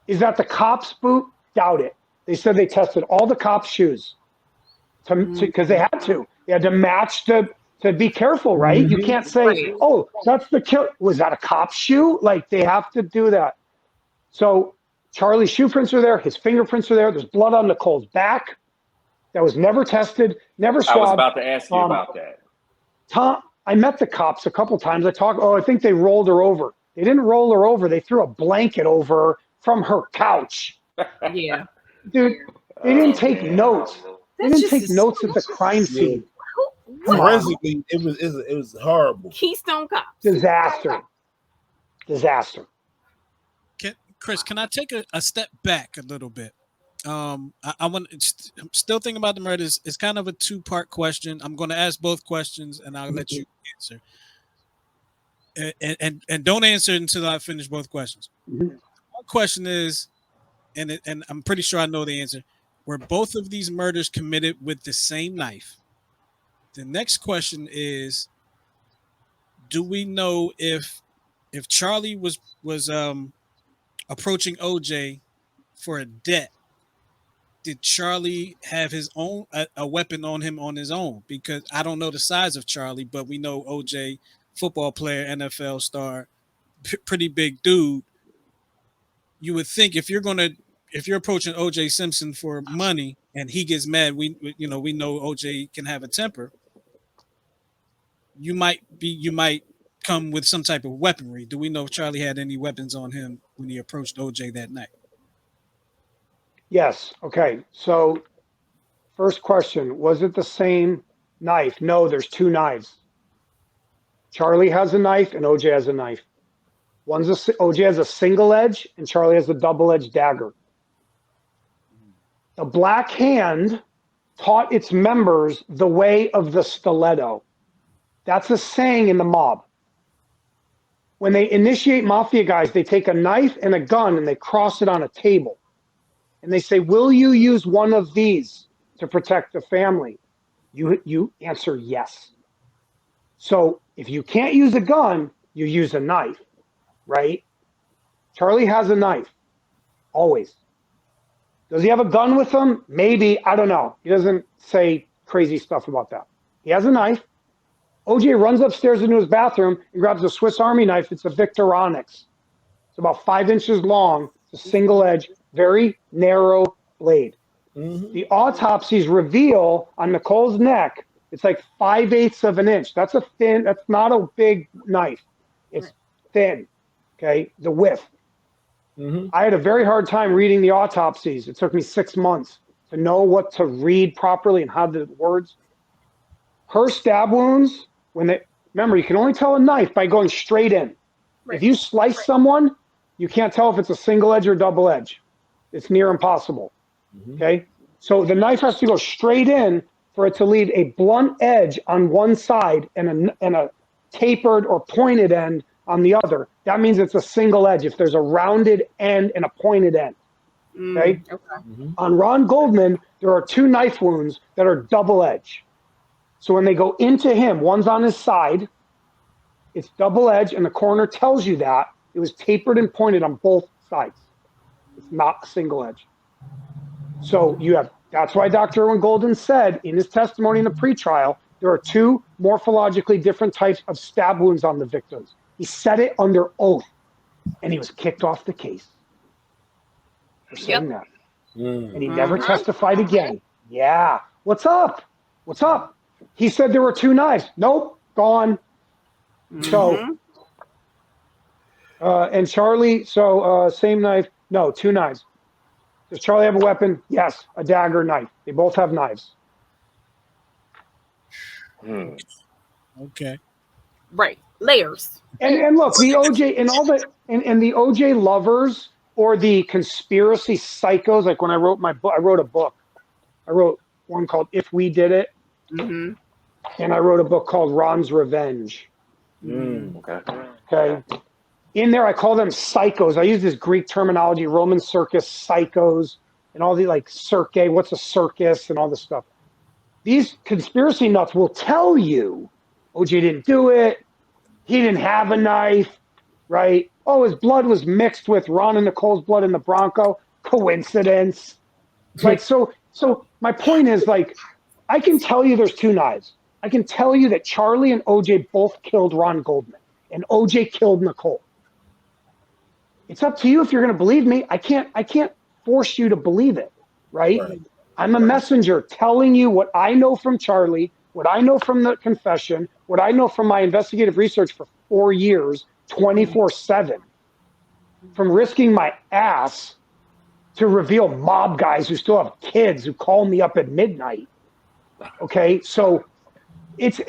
Is that the cop's boot? Doubt it. They said they tested all the cops' shoes because they had to. They had to match to be careful, right? You can't say, oh, that's the kill. Was that a cop's shoe? Like, they have to do that. So Charlie's shoe prints are there. His fingerprints are there. There's blood on Nicole's back that was never tested, never swabbed. I was about to ask you about that. Tom, I met the cops a couple times. I think they rolled her over. They didn't roll her over. They threw a blanket over her from her couch. Yeah. Dude, they didn't take notes. They didn't take notes at the crime scene. Forensically, it was horrible. Keystone Cops. Disaster. Chris, can I take a step back a little bit? I'm still thinking about the murders. It's kind of a 2-part question. I'm going to ask both questions, and I'll let you answer. And don't answer until I finish both questions. One question is, and I'm pretty sure I know the answer. Were both of these murders committed with the same knife? The next question is, do we know if Charlie was approaching OJ for a debt? Did Charlie have his own a weapon on him on his own? Because I don't know the size of Charlie, but we know OJ, football player, NFL star, pretty big dude. You would think if you're approaching OJ Simpson for money and he gets mad, we know OJ can have a temper. You might come with some type of weaponry. Do we know if Charlie had any weapons on him when he approached OJ that night? Yes. Okay. So first question, was it the same knife? No, there's 2 knives. Charlie has a knife and OJ has a knife. OJ has a single edge and Charlie has a double-edged dagger. The Black Hand taught its members the way of the stiletto. That's a saying in the mob. When they initiate mafia guys, they take a knife and a gun and they cross it on a table. And they say, will you use one of these to protect the family? You answer yes. So if you can't use a gun, you use a knife, right? Charlie has a knife, always. Does he have a gun with him? Maybe, I don't know. He doesn't say crazy stuff about that. He has a knife. OJ runs upstairs into his bathroom and grabs a Swiss Army knife. It's a Victorinox. It's about 5 inches long. It's a single edge, very narrow blade. The autopsies reveal on Nicole's neck, it's like 5/8 of an inch. That's not a big knife. It's thin, okay, the width. I had a very hard time reading the autopsies. It took me 6 months to know what to read properly and how the words. Her stab wounds, remember, you can only tell a knife by going straight in. Right. If you slice someone, you can't tell if it's a single edge or double edge. It's near impossible. Okay? So the knife has to go straight in for it to leave a blunt edge on one side and a tapered or pointed end on the other. That means it's a single edge if there's a rounded end and a pointed end. Okay? On Ron Goldman, there are 2 knife wounds that are double edge. So when they go into him, one's on his side, it's double edge, and the coroner tells you that it was tapered and pointed on both sides. It's not a single edge. So that's why Dr. Erwin Golden said in his testimony in the pretrial, there are 2 morphologically different types of stab wounds on the victims. He said it under oath, and he was kicked off the case for saying that. And he never testified again. Yeah. What's up? What's up? He said there were 2 knives. Nope, gone. So, and Charlie, same knife. No, 2 knives. Does Charlie have a weapon? Yes, a dagger, knife. They both have knives. Okay. Right. Layers. And look, the OJ and all the and the OJ lovers or the conspiracy psychos, like when I wrote my book, I wrote a book. I wrote one called If We Did It. And I wrote a book called Ron's Revenge. Okay. In there, I call them psychos. I use this Greek terminology, Roman circus psychos, and all the cirque, what's a circus, and all this stuff. These conspiracy nuts will tell you, OJ didn't do it. He didn't have a knife, right? Oh, his blood was mixed with Ron and Nicole's blood in the Bronco. Coincidence. So my point is, I can tell you there's 2 knives. I can tell you that Charlie and OJ both killed Ron Goldman, and OJ killed Nicole. It's up to you if you're going to believe me. I can't force you to believe it, right? I'm a messenger telling you what I know from Charlie, what I know from the confession, what I know from my investigative research for 4 years, 24/7, from risking my ass to reveal mob guys who still have kids who call me up at midnight. Okay, so it's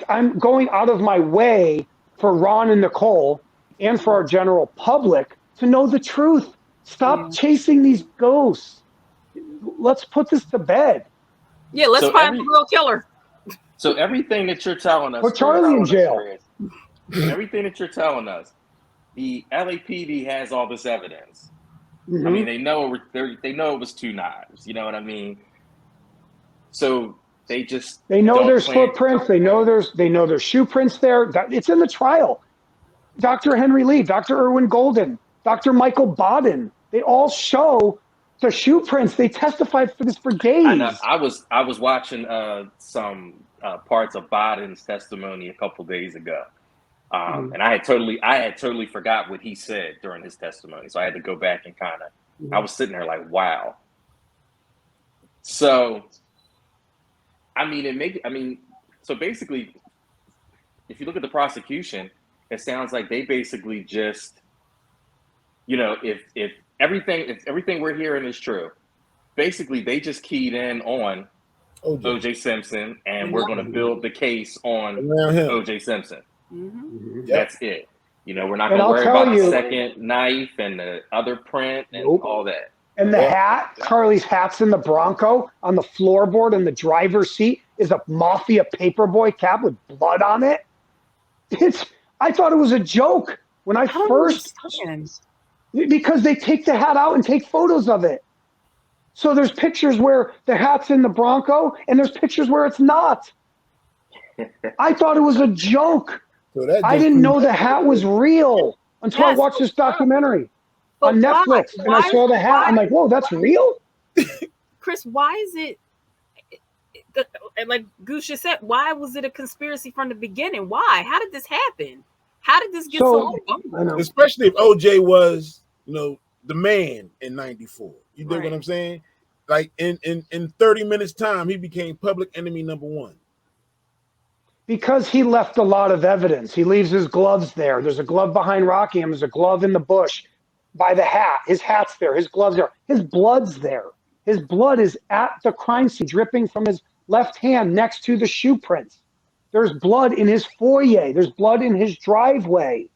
I'm going out of my way for Ron and Nicole and for our general public to know the truth. Stop chasing these ghosts. Let's put this to bed. Yeah, let's find the real killer. So everything that you're telling us, put Charlie in jail. Everything that you're telling us, the LAPD has all this evidence. I mean, they know it was 2 knives. You know what I mean? So they know there's footprints. They know there's shoe prints there. It's in the trial. Dr. Henry Lee, Dr. Erwin Golden, Dr. Michael Bodden, they all show the shoe prints. They testified for this for days. I know. I was watching some parts of Bodden's testimony a couple days ago, and I had totally forgot what he said during his testimony. So I had to go back and I was sitting there like, wow. So, so basically, if you look at the prosecution, it sounds like they basically just, if everything we're hearing is true, basically they just keyed in on OJ Simpson, and we're going to build the case on OJ Simpson. That's it. We're not going to worry about the second knife and the other print and all that. And the hat, Charlie's hat's in the Bronco on the floorboard in the driver's seat is a mafia paperboy cap with blood on it. I thought it was a joke when I first, because they take the hat out and take photos of it. So there's pictures where the hat's in the Bronco and there's pictures where it's not. I thought it was a joke. So I didn't know the hat was real until I watched this documentary on Netflix, and I saw the hat. I'm like, whoa, that's real? Chris, why is it, like Goose just said, why was it a conspiracy from the beginning? Why? How did this happen? How did this get so long? Especially if OJ was, the man in 94. You dig what I'm saying? like in 30 minutes time, he became public enemy number one? Because he left a lot of evidence. He leaves his gloves there. There's a glove behind Rockingham. There's a glove in the bush by the hat. His hat's there. His gloves are. His blood's there. His blood is at the crime scene, dripping from his left hand next to the shoe prints. There's blood in his foyer. There's blood in his driveway.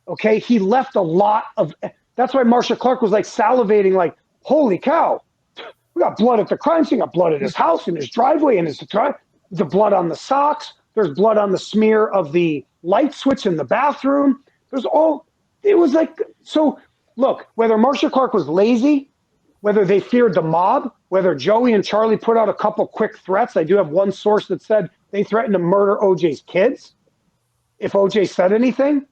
Okay, he left a lot of. That's why Marsha Clark was like salivating, like, holy cow, we got blood at the crime scene, got blood at his house, in his driveway, and the blood on the socks. There's blood on the smear of the light switch in the bathroom. It was like, so look, whether Marsha Clark was lazy, whether they feared the mob, whether Joey and Charlie put out a couple quick threats. I do have one source that said they threatened to murder OJ's kids if OJ said anything.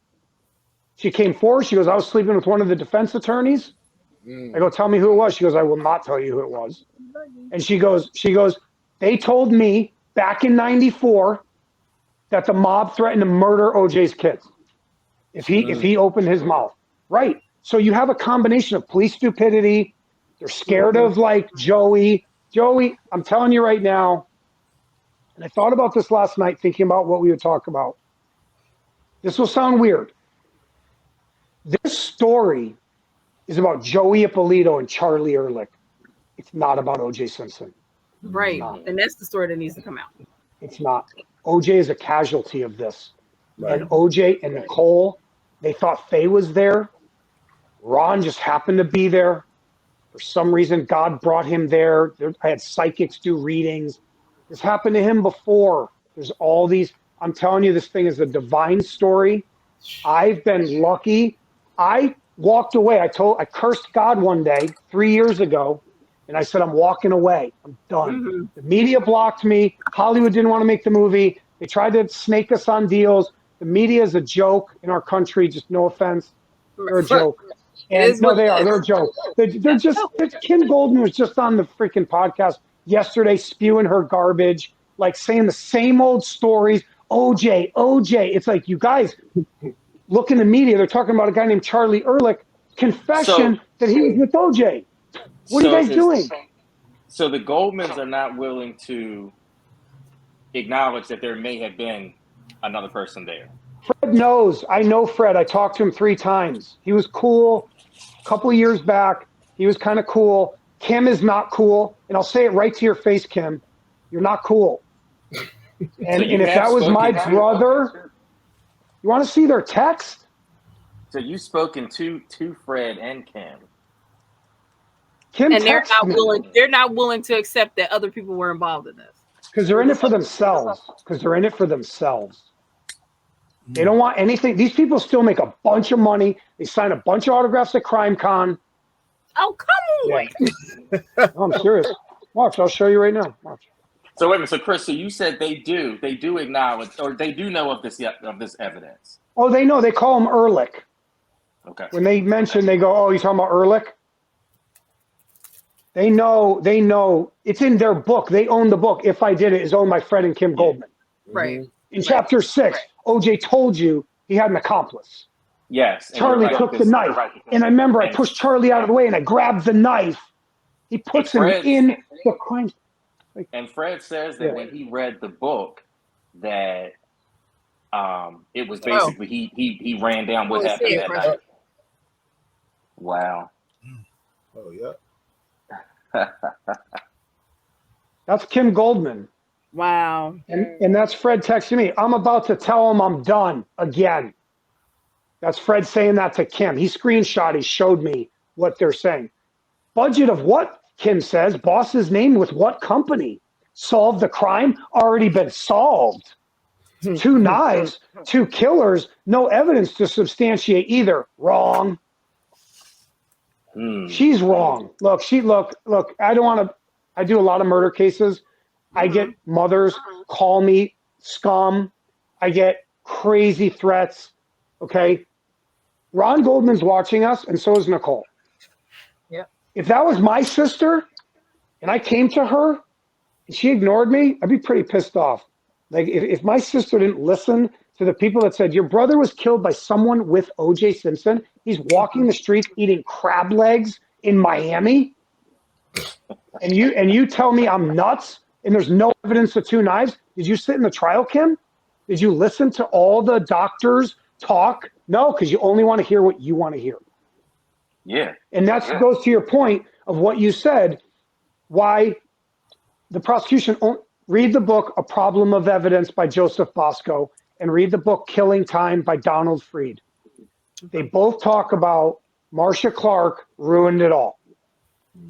She came forward. She goes, I was sleeping with one of the defense attorneys. I go, tell me who it was. She goes, I will not tell you who it was. And she goes, they told me back in 94 that the mob threatened to murder OJ's kids if he opened his mouth. Right. So you have a combination of police stupidity. They're scared of like Joey. Joey, I'm telling you right now, and I thought about this last night thinking about what we would talk about. This will sound weird. This story is about Joey Ippolito and Charlie Ehrlich. It's not about OJ Simpson. Right. And that's the story that needs to come out. It's not. OJ is a casualty of this. Right. And OJ and Nicole, they thought Faye was there. Ron just happened to be there. For some reason, God brought him there. I had psychics do readings. This happened to him before. There's all these. I'm telling you, this thing is a divine story. I've been lucky. I walked away. I cursed God one day 3 years ago, and I said, I'm walking away. I'm done. Mm-hmm. The media blocked me. Hollywood didn't want to make the movie. They tried to snake us on deals. The media is a joke in our country. Just no offense. They're a joke. And no, they are. They're a joke. They're just. Kim Goldman was just on the freaking podcast yesterday, spewing her garbage, like saying the same old stories. OJ. It's like, you guys look in the media. They're talking about a guy named Charlie Ehrlich confession that he was with OJ. What are you guys doing? So the Goldmans are not willing to acknowledge that there may have been another person there. Fred knows. I know Fred. I talked to him 3 times. He was cool. A couple of years back, he was kind of cool. Kim is not cool. And I'll say it right to your face, Kim. You're not cool. And if that was my brother, you want to see their text? So you've spoken to Fred and Kim. Kim and they're not me. willing. They're not willing to accept that other people were involved in this. Because they're in it for themselves. They don't want anything. These people still make a bunch of money. They sign a bunch of autographs at CrimeCon. Oh, come on. Yeah. I'm serious. Watch, I'll show you right now. Watch. So wait a minute. So Chris, so you said they do acknowledge, or they do know of this evidence. Oh, they know. They call him Ehrlich. Okay. When they mention, they go, "Oh, you talking about Ehrlich?" They know. It's in their book. They own the book. If I Did It is owned by Fred and Kim Goldman. Right. In chapter 6, OJ told you he had an accomplice. Yes. Charlie took the knife. And I remember I pushed Charlie out of the way and I grabbed the knife. He puts him in the crime. And Fred says that when he read the book, that it was basically he ran down what happened that night. Wow. Oh yeah. That's Kim Goldman. Wow. And that's Fred texting me. I'm about to tell him I'm done again. That's Fred saying that to Kim. He screenshot. He showed me what they're saying. Budget of what? Kim says. Boss's name with what company? Solved the crime? Already been solved. 2 knives, 2 killers, no evidence to substantiate either. Wrong. She's wrong. Look, I don't want to, I do a lot of murder cases. I get mothers call me scum. I get crazy threats. Okay. Ron Goldman's watching us, and so is Nicole. Yep. If that was my sister and I came to her and she ignored me, I'd be pretty pissed off. Like if my sister didn't listen to the people that said, your brother was killed by someone with OJ Simpson. He's walking the streets eating crab legs in Miami. and you tell me I'm nuts and there's no evidence of two knives. Did you sit in the trial, Kim? Did you listen to all the doctors talk? No, because you only want to hear what you want to hear. Yeah. And that goes to your point of what you said, why the prosecution, read the book, A Problem of Evidence by Joseph Bosco, and read the book Killing Time by Donald Freed. They both talk about Marcia Clark ruined it all.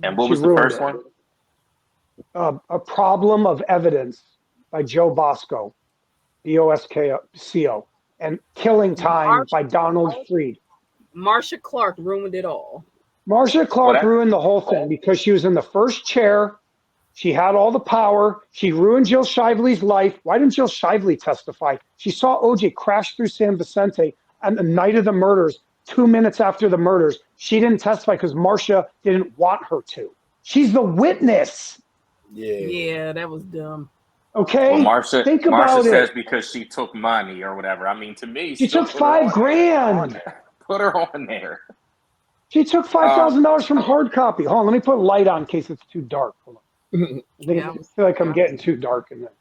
And what was the first one? A Problem of Evidence by Joe Bosco, Bosco, and Killing Time by Donald Freed. Marcia Clark ruined it all. Marcia Clark ruined the whole thing because she was in the first chair. She had all the power. She ruined Jill Shively's life. Why didn't Jill Shively testify? She saw OJ crash through San Vicente on the night of the murders, 2 minutes after the murders. She didn't testify because Marcia didn't want her to. She's the witness. Yeah, that was dumb. Okay, well, Marcia says it. Because she took money or whatever. I mean, to me, she took $5,000. Put her on there. She took $5,000 from hard copy. Hold on, let me put a light on in case it's too dark. Hold on. I feel like I'm getting too dark in there.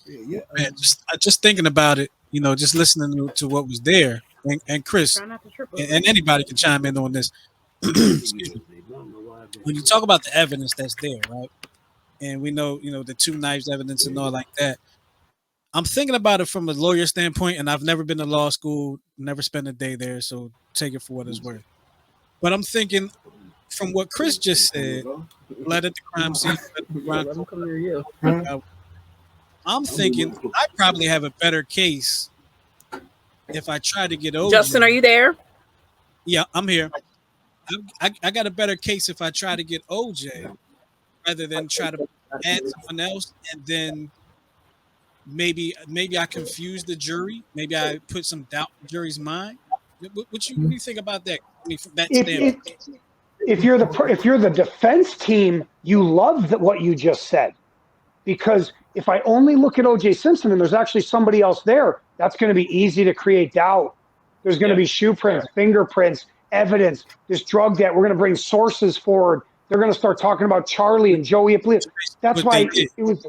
Yeah. Man, just thinking about it, just listening to what was there, and Chris, and anybody can chime in on this. Excuse me. When you talk about the evidence that's there, right? And we know, the two knives evidence and all like that. I'm thinking about it from a lawyer standpoint, and I've never been to law school, never spent a day there, so take it for what it's worth. But I'm thinking, from what Chris just said, led at the crime scene. I'm thinking I probably have a better case if I try to get OJ. Justin, are you there? Yeah, I'm here. I got a better case if I try to get OJ rather than try to add someone else, and then maybe I confuse the jury. Maybe I put some doubt in the jury's mind. What do you think about that? I mean, from that standpoint. If you're the defense team, you love what you just said, because if I only look at O.J. Simpson and there's actually somebody else there, that's going to be easy to create doubt. There's going to be shoe prints, fingerprints, evidence, this drug debt. We're going to bring sources forward. They're going to start talking about Charlie and Joey Ippolito. That's why it was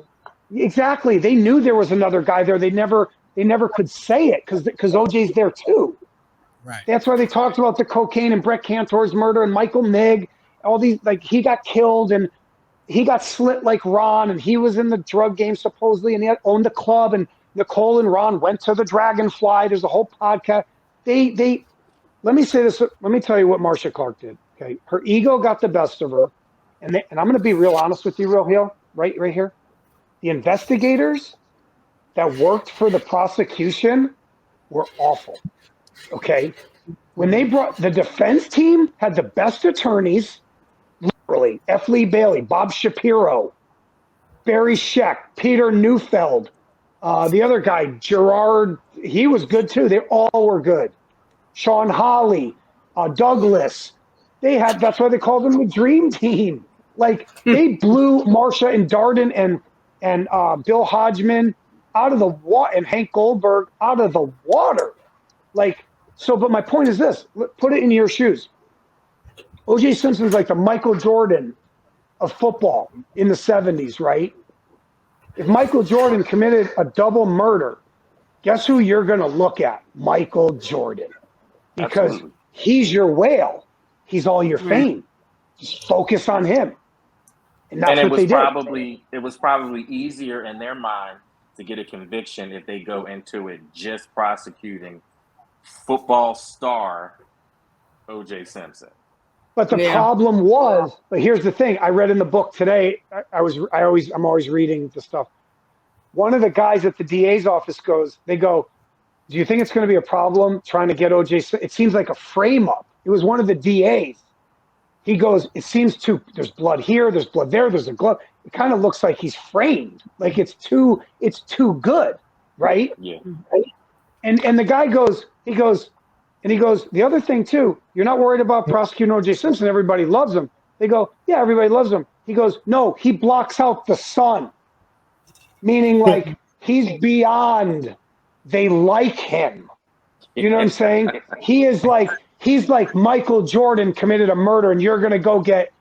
exactly. They knew there was another guy there. They never could say it because OJ's there too. Right. That's why they talked about the cocaine and Brett Cantor's murder and Michael Nigg. All these, like, he got killed and he got slit like Ron, and he was in the drug game supposedly, and he owned the club. And Nicole and Ron went to the Dragonfly. There's a whole podcast. They let me say this. Let me tell you what Marcia Clark did. Okay, her ego got the best of her, and I'm going to be real honest with you, right here. The investigators that worked for the prosecution were awful. Okay, when they brought the defense team, had the best attorneys, literally F. Lee Bailey, Bob Shapiro, Barry Scheck, Peter Neufeld, the other guy Gerard, he was good too. They all were good. Sean Hawley, Douglas. That's why they called them the Dream Team. Like, they blew Marcia and Darden and Bill Hodgman out of the water, and Hank Goldberg out of the water. Like, so, but my point is this, put it in your shoes. O.J. Simpson's like the Michael Jordan of football in the 70s, right? If Michael Jordan committed a double murder, guess who you're going to look at? Michael Jordan. Because Absolutely. He's your whale. He's all your fame. Just focus on him. And that's what they did. It was probably easier in their mind to get a conviction if they go into it just prosecuting football star O.J. Simpson. But the problem was, but here's the thing. I read in the book today. I'm always reading the stuff. One of the guys at the DA's office they go, do you think it's going to be a problem trying to get O.J. It seems like a frame up. It was one of the DAs. He goes, it seems there's blood here, there's blood there, there's a glove. It kind of looks like he's framed. Like it's too good, right? Yeah. And the guy goes, the other thing too, you're not worried about prosecuting O.J. Simpson, everybody loves him. They go, yeah, everybody loves him. He goes, no, he blocks out the sun. Meaning, like, he's beyond, they like him. You know what I'm saying? He's like Michael Jordan committed a murder, and you're going to go get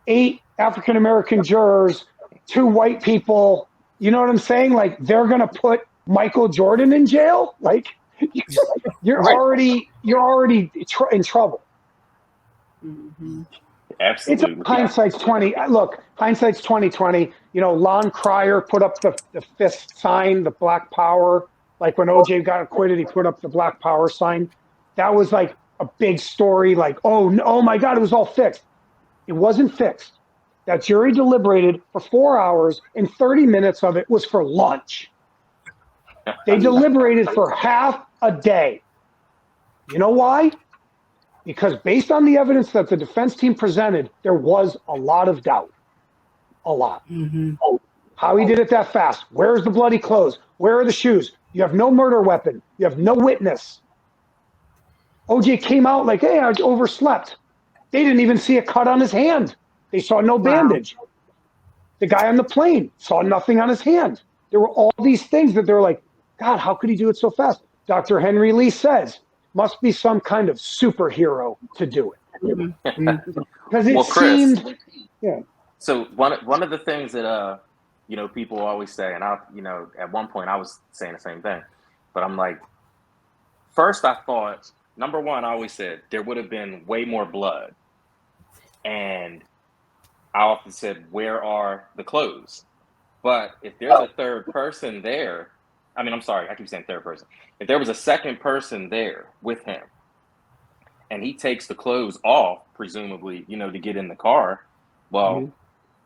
8 African-American jurors, 2 white people. You know what I'm saying? Like, they're going to put Michael Jordan in jail? Like, you're already in trouble. Mm-hmm. Absolutely. It's hindsight's 20. Look, hindsight's 2020. You know, Lon Cryer put up the fist sign, the Black Power. Like when OJ got acquitted, he put up the Black Power sign. That was like a big story. Like, oh my God, it was all fixed. It wasn't fixed. That jury deliberated for 4 hours, and 30 minutes of it was for lunch. They deliberated for half a day. You know why? Because based on the evidence that the defense team presented, there was a lot of doubt. A lot. Mm-hmm. How he did it that fast. Where's the bloody clothes? Where are the shoes? You have no murder weapon. You have no witness. OJ came out like, hey, I overslept. They didn't even see a cut on his hand. They saw no bandage. The guy on the plane saw nothing on his hand. There were all these things that they're like, God, how could he do it so fast? Dr. Henry Lee says, must be some kind of superhero to do it. Because it seemed, yeah. So one of the things that people always say, and at one point I was saying the same thing, but I'm like, first I thought, number one, I always said there would have been way more blood, and I often said, where are the clothes? But if there's a third person there, I'm sorry, I keep saying third person. If there was a second person there with him, and he takes the clothes off, presumably, to get in the car, well,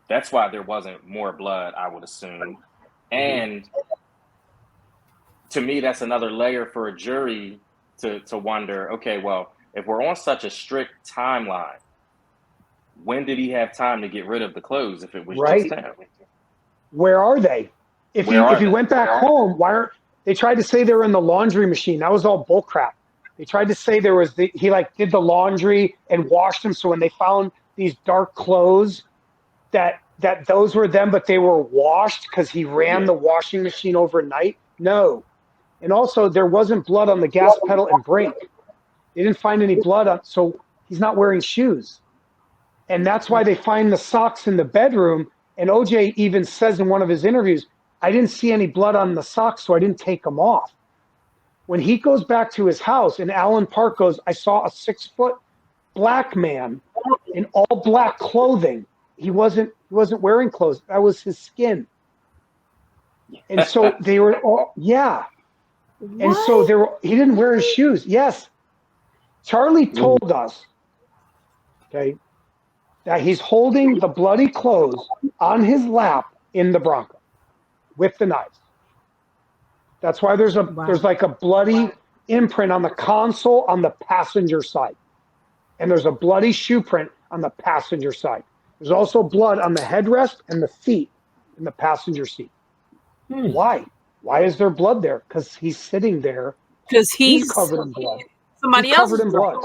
that's why there wasn't more blood, I would assume. And to me, that's another layer for a jury to wonder, okay, well, if we're on such a strict timeline, when did he have time to get rid of the clothes if it was just him? Where are they? If he went back home, why aren't they tried to say they were in the laundry machine? That was all bullcrap. They tried to say there was he did the laundry and washed them. So when they found these dark clothes, that those were them, but they were washed because he ran the washing machine overnight. No. And also there wasn't blood on the gas pedal and brake. They didn't find any blood on, so he's not wearing shoes. And that's why they find the socks in the bedroom. And OJ even says in one of his interviews, I didn't see any blood on the socks, so I didn't take them off. When he goes back to his house and Alan Park goes, I saw a 6-foot black man in all black clothing. He wasn't wearing clothes. That was his skin. And so they were all, And so he didn't wear his shoes. Yes. Charlie told us, that he's holding the bloody clothes on his lap in the Bronco with the knives. That's why there's like a bloody imprint on the console on the passenger side. And there's a bloody shoe print on the passenger side. There's also blood on the headrest and the feet in the passenger seat. Why? Why is there blood there? Because he's sitting there. Because he's covered in blood. Somebody else covered in blood.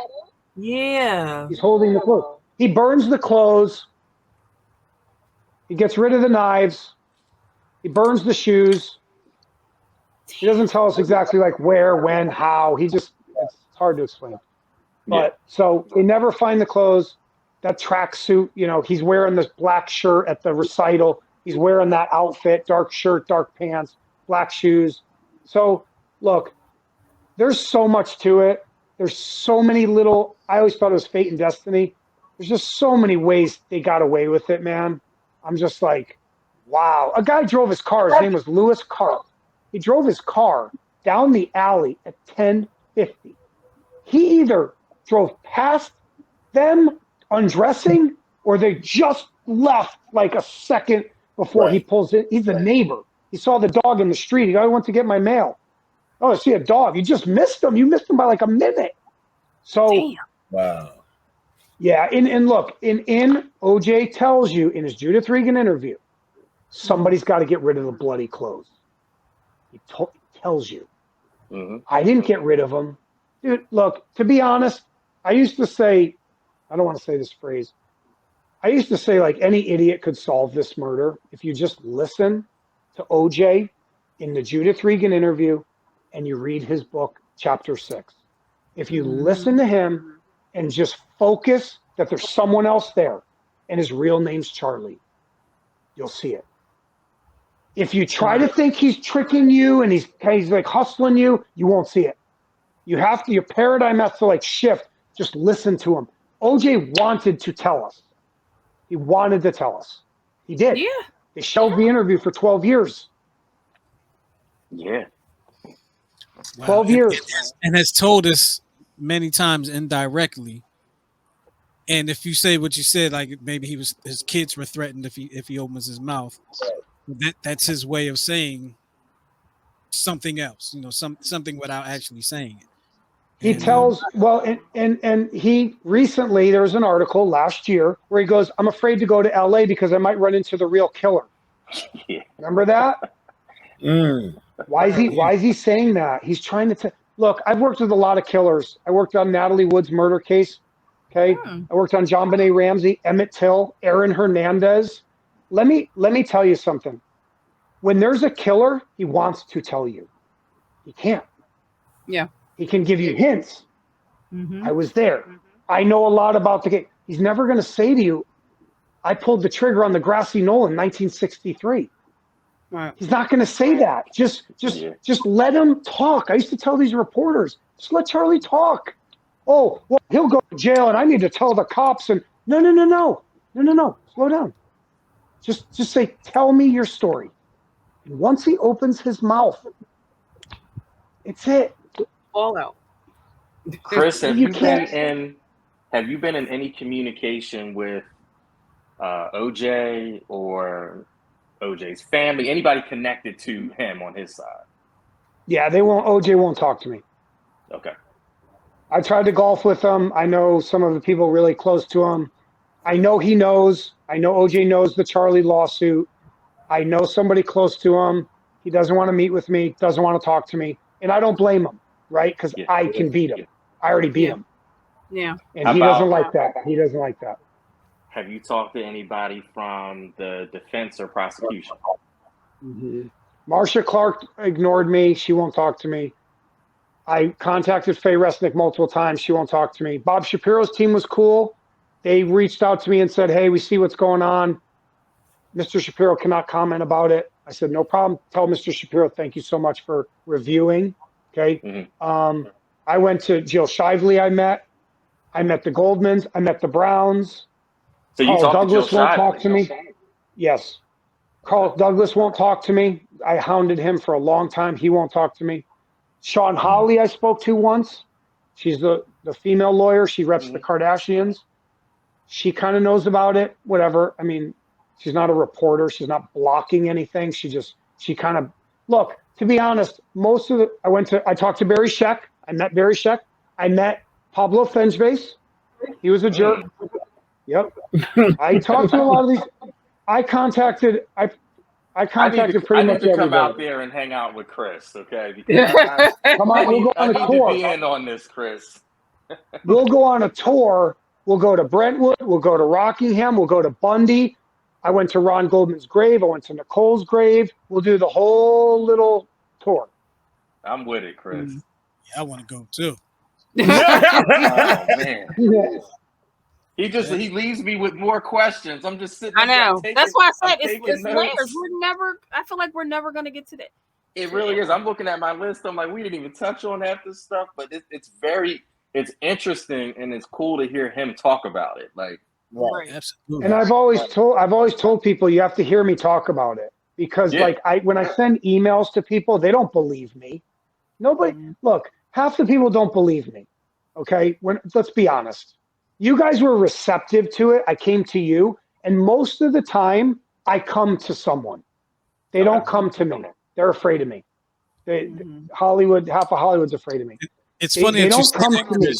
Yeah. He's holding the clothes. He burns the clothes. He gets rid of the knives. He burns the shoes. He doesn't tell us exactly like where, when, how. It's hard to explain. But so they never find the clothes. That tracksuit, he's wearing this black shirt at the recital. He's wearing that outfit, dark shirt, dark pants, black shoes. So look, there's so much to it. There's so many I always thought it was fate and destiny. There's just so many ways they got away with it, man. I'm just like, wow. A guy drove his car. His name was Lewis Carl. He drove his car down the alley at 10:50. He either drove past them undressing or they just left like a second before he pulls in. He's a neighbor. He saw the dog in the street. He goes, I went to get my mail. Oh, I see a dog. You just missed him. You missed him by like a minute. So, wow. Yeah, and look, in OJ tells you in his Judith Regan interview, somebody's got to get rid of the bloody clothes. He tells you. I didn't get rid of them. Dude, look, to be honest, I used to say, I don't want to say this phrase. I used to say like any idiot could solve this murder if you just listen to OJ in the Judith Regan interview and you read his book, Chapter 6. If you listen to him and just focus that there's someone else there, and his real name's Charlie. You'll see it. If you try to think he's tricking you and he's like hustling you, you won't see it. You have to, your paradigm has to like shift. Just listen to him. OJ wanted to tell us. He wanted to tell us. He did. Yeah. They shelved the interview for 12 years. Yeah. 12 years. And has told us many times indirectly. And if you say what you said, like maybe his kids were threatened if he opens his mouth. That's his way of saying something else, something without actually saying it. He tells, and he recently, there was an article last year where he goes, I'm afraid to go to LA because I might run into the real killer. Yeah. Remember that? Why is he saying that? He's trying to look, I've worked with a lot of killers. I worked on Natalie Wood's murder case. Okay. I worked on John Benet Ramsey, Emmett Till, Aaron Hernandez. Let me tell you something. When there's a killer, he wants to tell you. He can't. Yeah. He can give you hints. I was there. I know a lot about the case. He's never going to say to you, I pulled the trigger on the grassy knoll in 1963. Right. He's not going to say that. Just let him talk. I used to tell these reporters, just let Charlie talk. Oh, well, he'll go to jail and I need to tell the cops. And no. Slow down. Just say, tell me your story. And once he opens his mouth, it's it. All out. Chris, have you been in any communication with OJ or OJ's family, anybody connected to him on his side? Yeah, OJ won't talk to me. Okay. I tried to golf with him. I know some of the people really close to him. I know he knows. I know OJ knows the Charlie lawsuit. I know somebody close to him. He doesn't want to meet with me, doesn't want to talk to me. And I don't blame him, right? Because I can beat him. I already beat him. Yeah. And he doesn't like that. He doesn't like that. Have you talked to anybody from the defense or prosecution? Marcia Clark ignored me. She won't talk to me. I contacted Faye Resnick multiple times. She won't talk to me. Bob Shapiro's team was cool. They reached out to me and said, hey, we see what's going on. Mr. Shapiro cannot comment about it. I said, no problem. Tell Mr. Shapiro, thank you so much for reviewing. Okay. I went to Jill Shively. I met the Goldmans. I met the Browns. So you Carl talked Douglas to Jill won't Shively? talk to me. Yes. Carl Douglas won't talk to me. I hounded him for a long time. He won't talk to me. Sean Hawley I spoke to once. She's the female lawyer. She reps the Kardashians. She kind of knows about it. Whatever. I mean, she's not a reporter. She's not blocking anything. She kind of, look, to be honest, I talked to Barry Scheck. I met Barry Scheck. I met Pablo Fensbase. He was a jerk. Yep. I talked to a lot of these. I contacted pretty much everybody. I need to come out there and hang out with Chris, okay? Because Come on, we'll go on a tour. I need to be in on this, Chris. We'll go on a tour. We'll go to Brentwood. We'll go to Rockingham. We'll go to Bundy. I went to Ron Goldman's grave. I went to Nicole's grave. We'll do the whole little tour. I'm with it, Chris. Yeah, I want to go too. Oh man. He leaves me with more questions. I'm just sitting. I know. That's why I said it's notes. layers. I feel like we're never going to get to that. It really is. I'm looking at my list. I'm like, we didn't even touch on half this stuff, but it's interesting and it's cool to hear him talk about it. Like, Right. Absolutely. And I've always told people you have to hear me talk about it because when I send emails to people, they don't believe me. Look, half the people don't believe me. Okay. Let's be honest. You guys were receptive to it. I came to you, and most of the time I come to someone. They don't come to me. They're afraid of me. Hollywood, half of Hollywood's afraid of me. It's funny that you don't come to me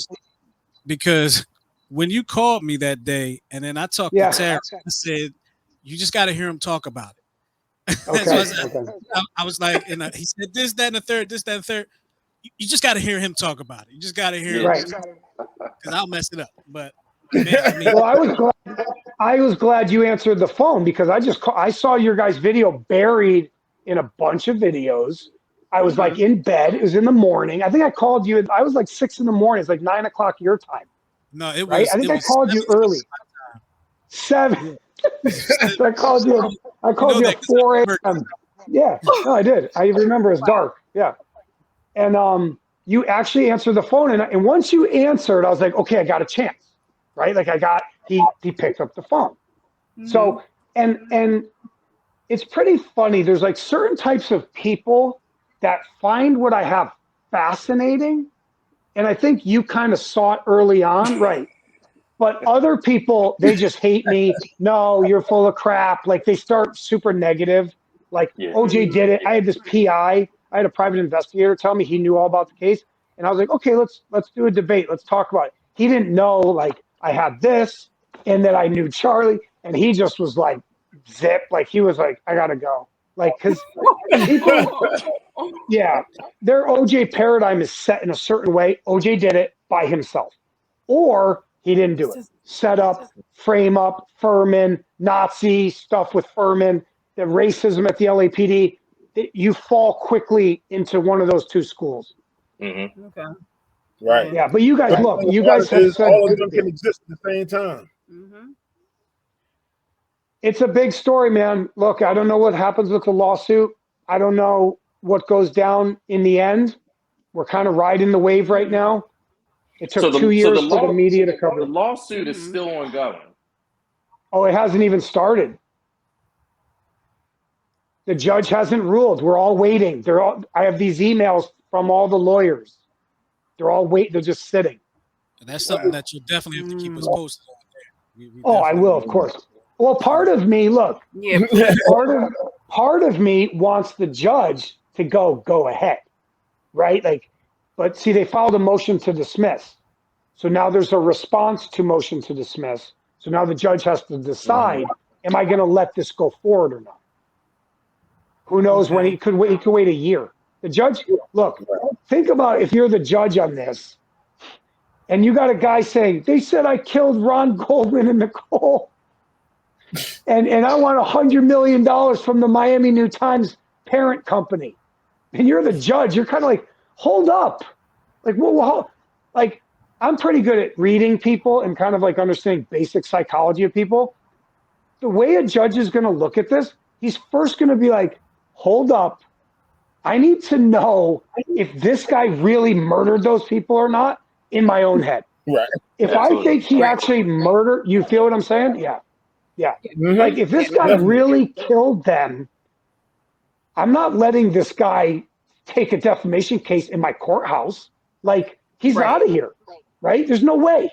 because when you called me that day, and then I talked to Tara, I said, "You just got to hear him talk about it." Okay. I was like, and he said this, that, and the third, this, that, and the third. You just got to hear him talk about it. You just got to hear it, because I'll mess it up. But man, well, I was glad you answered the phone because I saw your guys' video buried in a bunch of videos. I was like in bed. It was in the morning. I think I called you. I was like 6 a.m. It's like 9 o'clock your time. No, it was. Right? I think I called you early. 7. So I called you at 4 a.m. Yeah, no, I did. I remember it's dark. Yeah. And you actually answered the phone. And once you answered, I was like, okay, I got a chance, right? Like he picked up the phone. Mm-hmm. So, and it's pretty funny. There's like certain types of people that find what I have fascinating. And I think you kind of saw it early on, right? But other people, they just hate me. No, you're full of crap. Like they start super negative. Like OJ did it. I had this PI. I had a private investigator tell me he knew all about the case. And I was like, okay, let's do a debate. Let's talk about it. He didn't know like I had this and that I knew Charlie. And he just was like, zip. Like he was like, I got to go. Like, because people, yeah, their OJ paradigm is set in a certain way. OJ did it by himself. Or he didn't do it. Set up, frame up, Fuhrman, Nazi stuff with Fuhrman, the racism at the LAPD. You fall quickly into one of those two schools. Mm-hmm. Okay. Right. Yeah, but you guys, look, you guys have said all of them can exist at the same time. Mm-hmm. It's a big story, man. Look, I don't know what happens with the lawsuit. I don't know what goes down in the end. We're kind of riding the wave right now. It took 2 years for the media to cover it. The lawsuit is still ongoing. Oh, it hasn't even started. The judge hasn't ruled. We're all waiting. I have these emails from all the lawyers. They're all waiting. They're just sitting. That's something that you definitely have to keep us posted on. Oh, I will, of course. Well, part of me, look, part of me wants the judge to go ahead, right? Like, but see, they filed a motion to dismiss. So now there's a response to motion to dismiss. So now the judge has to decide, am I going to let this go forward or not? Who knows when he could wait a year. The judge, look, think about if you're the judge on this and you got a guy saying, they said I killed Ron Goldman and Nicole. And I want $100 million from the Miami New Times parent company. And you're the judge. You're kind of like, hold up. Like, well, like, I'm pretty good at reading people and kind of like understanding basic psychology of people. The way a judge is going to look at this, he's first going to be like, hold up. I need to know if this guy really murdered those people or not in my own head. Right. If I think he actually murdered, you feel what I'm saying? Yeah. Yeah. Mm-hmm. Like if this guy really killed them, I'm not letting this guy take a defamation case in my courthouse. Like he's out of here. Right? There's no way.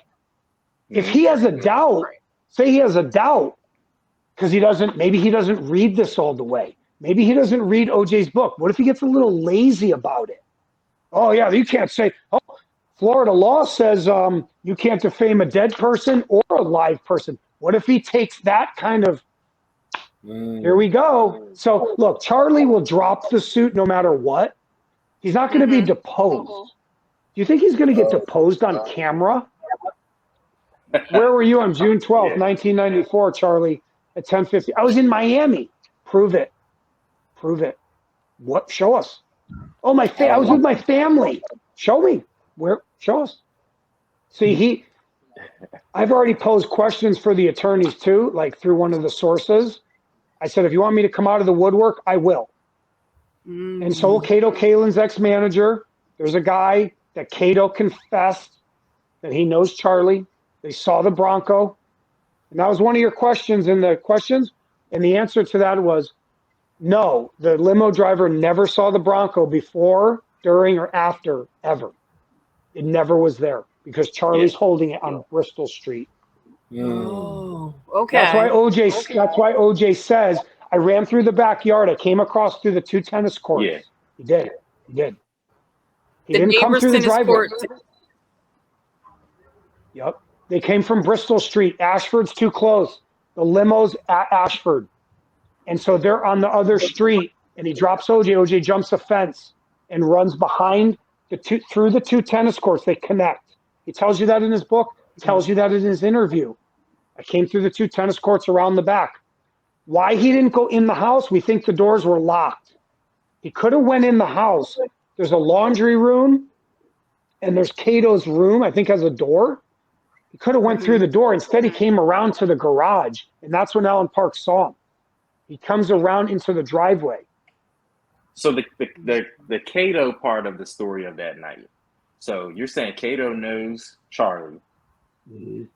If he has a doubt, say he has a doubt because maybe he doesn't read this all the way. Maybe he doesn't read OJ's book. What if he gets a little lazy about it? Oh yeah, you can't say, Florida law says you can't defame a dead person or a live person. What if he takes that kind of, here we go. So look, Charlie will drop the suit no matter what. He's not going to be deposed. Do you think he's going to get deposed on camera? Where were you on June 12th, 1994, Charlie, at 10:50? I was in Miami. Prove it. Prove it. What? Show us. Oh, I was with my family. Show me. Where? Show us. See, I've already posed questions for the attorneys too, like through one of the sources. I said, if you want me to come out of the woodwork, I will. And so will Cato Kaelin's ex-manager. There's a guy that Cato confessed that he knows Charlie. They saw the Bronco. And that was one of your questions in the questions. And the answer to that was, no, the limo driver never saw the Bronco before, during, or after, ever. It never was there because Charlie's holding it on Bristol Street. Oh, okay. That's why OJ says, I ran through the backyard. I came across through the 2 tennis courts. Yeah. He did. He The didn't come through the tennis driveway. court. Yep. They came from Bristol Street. Ashford's too close. The limo's at Ashford. And so they're on the other street, and he drops OJ. OJ jumps a fence and runs behind through the 2 tennis courts. They connect. He tells you that in his book. He tells you that in his interview. I came through the 2 tennis courts around the back. Why he didn't go in the house, we think the doors were locked. He could have went in the house. There's a laundry room, and there's Cato's room, I think has a door. He could have went through the door. Instead, he came around to the garage, and that's when Alan Park saw him. He comes around into the driveway. So the Cato part of the story of that night. So you're saying Cato knows Charlie. He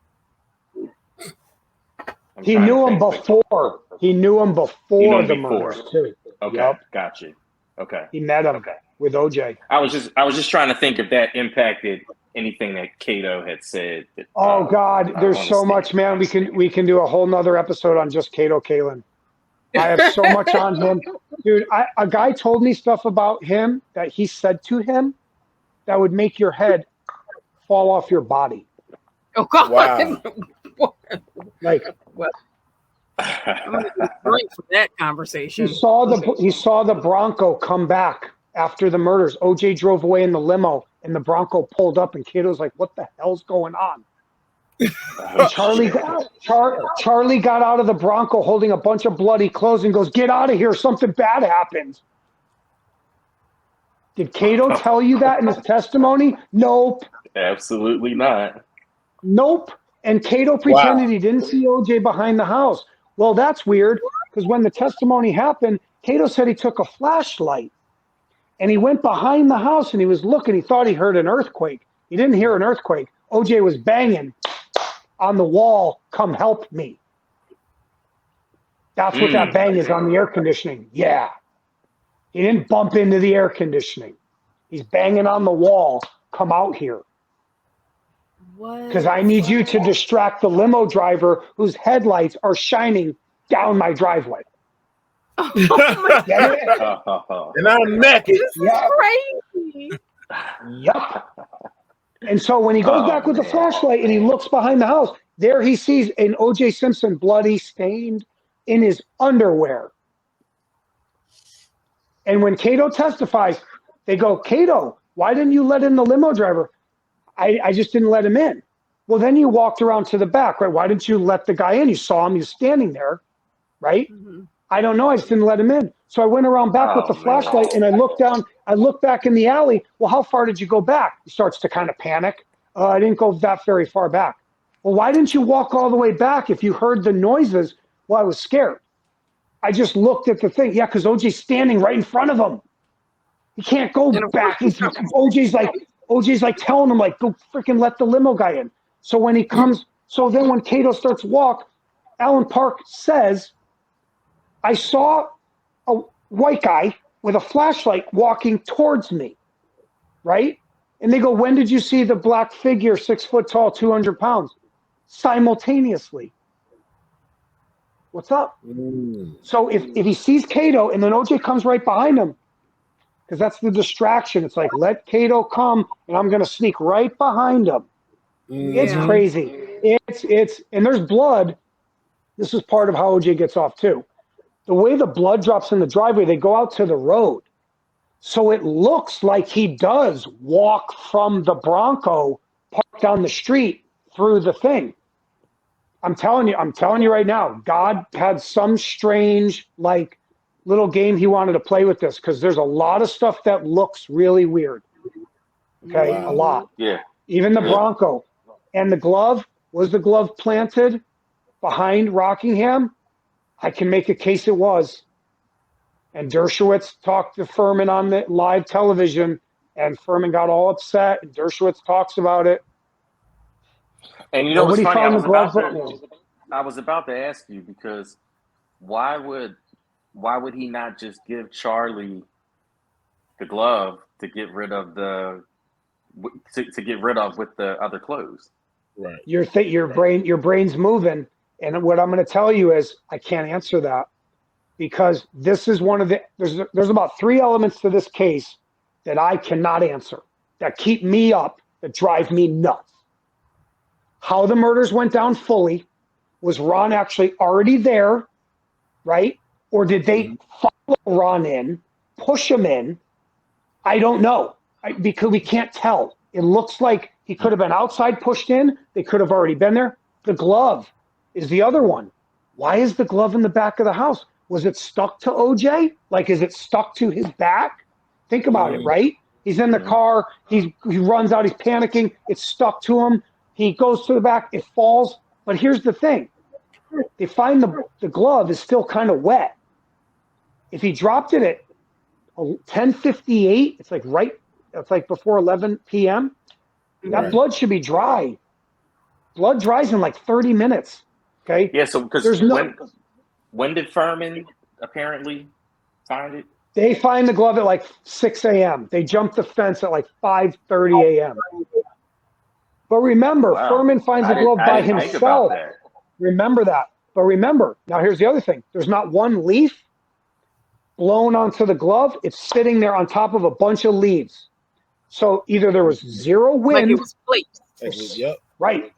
knew him before. He knew him before the murders too. Okay, yep. Got you. Okay, he met him with OJ. I was just trying to think if that impacted anything that Cato had said. That, oh God, there's so much, man. We can do a whole nother episode on just Cato Kaelin. I have so much on him, dude. A guy told me stuff about him that he said to him that would make your head fall off your body. Oh God! Wow. Like, well, I'm gonna drink for that conversation. He saw the Bronco come back after the murders. OJ drove away in the limo, and the Bronco pulled up, and Cato's like, "What the hell's going on?" And Charlie got out of the Bronco holding a bunch of bloody clothes and goes, "Get out of here! Something bad happened." Did Cato tell you that in his testimony? Nope. Absolutely not. Nope. And Cato pretended he didn't see OJ behind the house. Well, that's weird, because when the testimony happened, Cato said he took a flashlight and he went behind the house and he was looking. He thought he heard an earthquake. He didn't hear an earthquake. OJ was banging on the wall, "Come help me." That's what that bang is on the air conditioning. Yeah. He didn't bump into the air conditioning. He's banging on the wall, "Come out here." Because I need you to distract the limo driver whose headlights are shining down my driveway. Oh my God. And I'm naked. Yep. Crazy. Yep. And so when he goes back with the flashlight and he looks behind the house, there he sees an O.J. Simpson bloody, stained in his underwear. And when Cato testifies, they go, "Cato, why didn't you let in the limo driver?" I just didn't let him in. Well, then you walked around to the back, right? Why didn't you let the guy in? You saw him, he was standing there, right? Mm-hmm. I don't know, I just didn't let him in. So I went around back with the flashlight and I looked down, I looked back in the alley. Well, how far did you go back? He starts to kind of panic. I didn't go that very far back. Well, why didn't you walk all the way back if you heard the noises? Well, I was scared. I just looked at the thing. Yeah, because OJ's standing right in front of him. He can't go back. OJ's like telling him, like, "Go freaking let the limo guy in." So when he comes, so then when Cato starts to walk, Alan Park says, "I saw a white guy with a flashlight walking towards me," right? And they go, "When did you see the black figure, 6 foot tall, 200 pounds? Simultaneously." What's up? So if he sees Cato and then OJ comes right behind him, because that's the distraction. It's like, let Cato come, and I'm going to sneak right behind him. It's crazy. It's and there's blood. This is part of how OJ gets off too. The way the blood drops in the driveway, they go out to the road. So it looks like he does walk from the Bronco parked down the street through the thing. I'm telling you right now, God had some strange, like, little game he wanted to play with this, because there's a lot of stuff that looks really weird. Okay, a lot. Yeah. Even the Bronco. And the glove, was the glove planted behind Rockingham? I can make a case it was. And Dershowitz talked to Fuhrman on the live television, and Fuhrman got all upset, and Dershowitz talks about it. And you know what's funny? I was about to ask you, because why would he not just give Charlie the glove to get rid of with the other clothes? Right. Your brain's moving, and what I'm going to tell you is I can't answer that, because this is one of the there's about 3 elements to this case that I cannot answer, that keep me up, that drive me nuts. How the murders went down fully. Was Ron actually already there, right? Or did they follow Ron in, push him in? I don't know, because we can't tell. It looks like he could have been outside, pushed in. They could have already been there. The glove is the other one. Why is the glove in the back of the house? Was it stuck to OJ? Like, is it stuck to his back? Think about it, right? He's in the car. He runs out. He's panicking. It's stuck to him. He goes to the back. It falls. But here's the thing. They find the glove is still kind of wet. If he dropped it at 10:58, it's like before 11 p.m., that blood should be dry. Blood dries in like 30 minutes. Okay? Yeah, so because when did Fuhrman apparently find it? They find the glove at like 6 a.m. They jump the fence at like 5:30 a.m. But remember, Fuhrman finds the glove by himself. Remember that. But remember, now here's the other thing. There's not one leaf blown onto the glove. It's sitting there on top of a bunch of leaves. So either there was zero wind. Like it was placed. Right.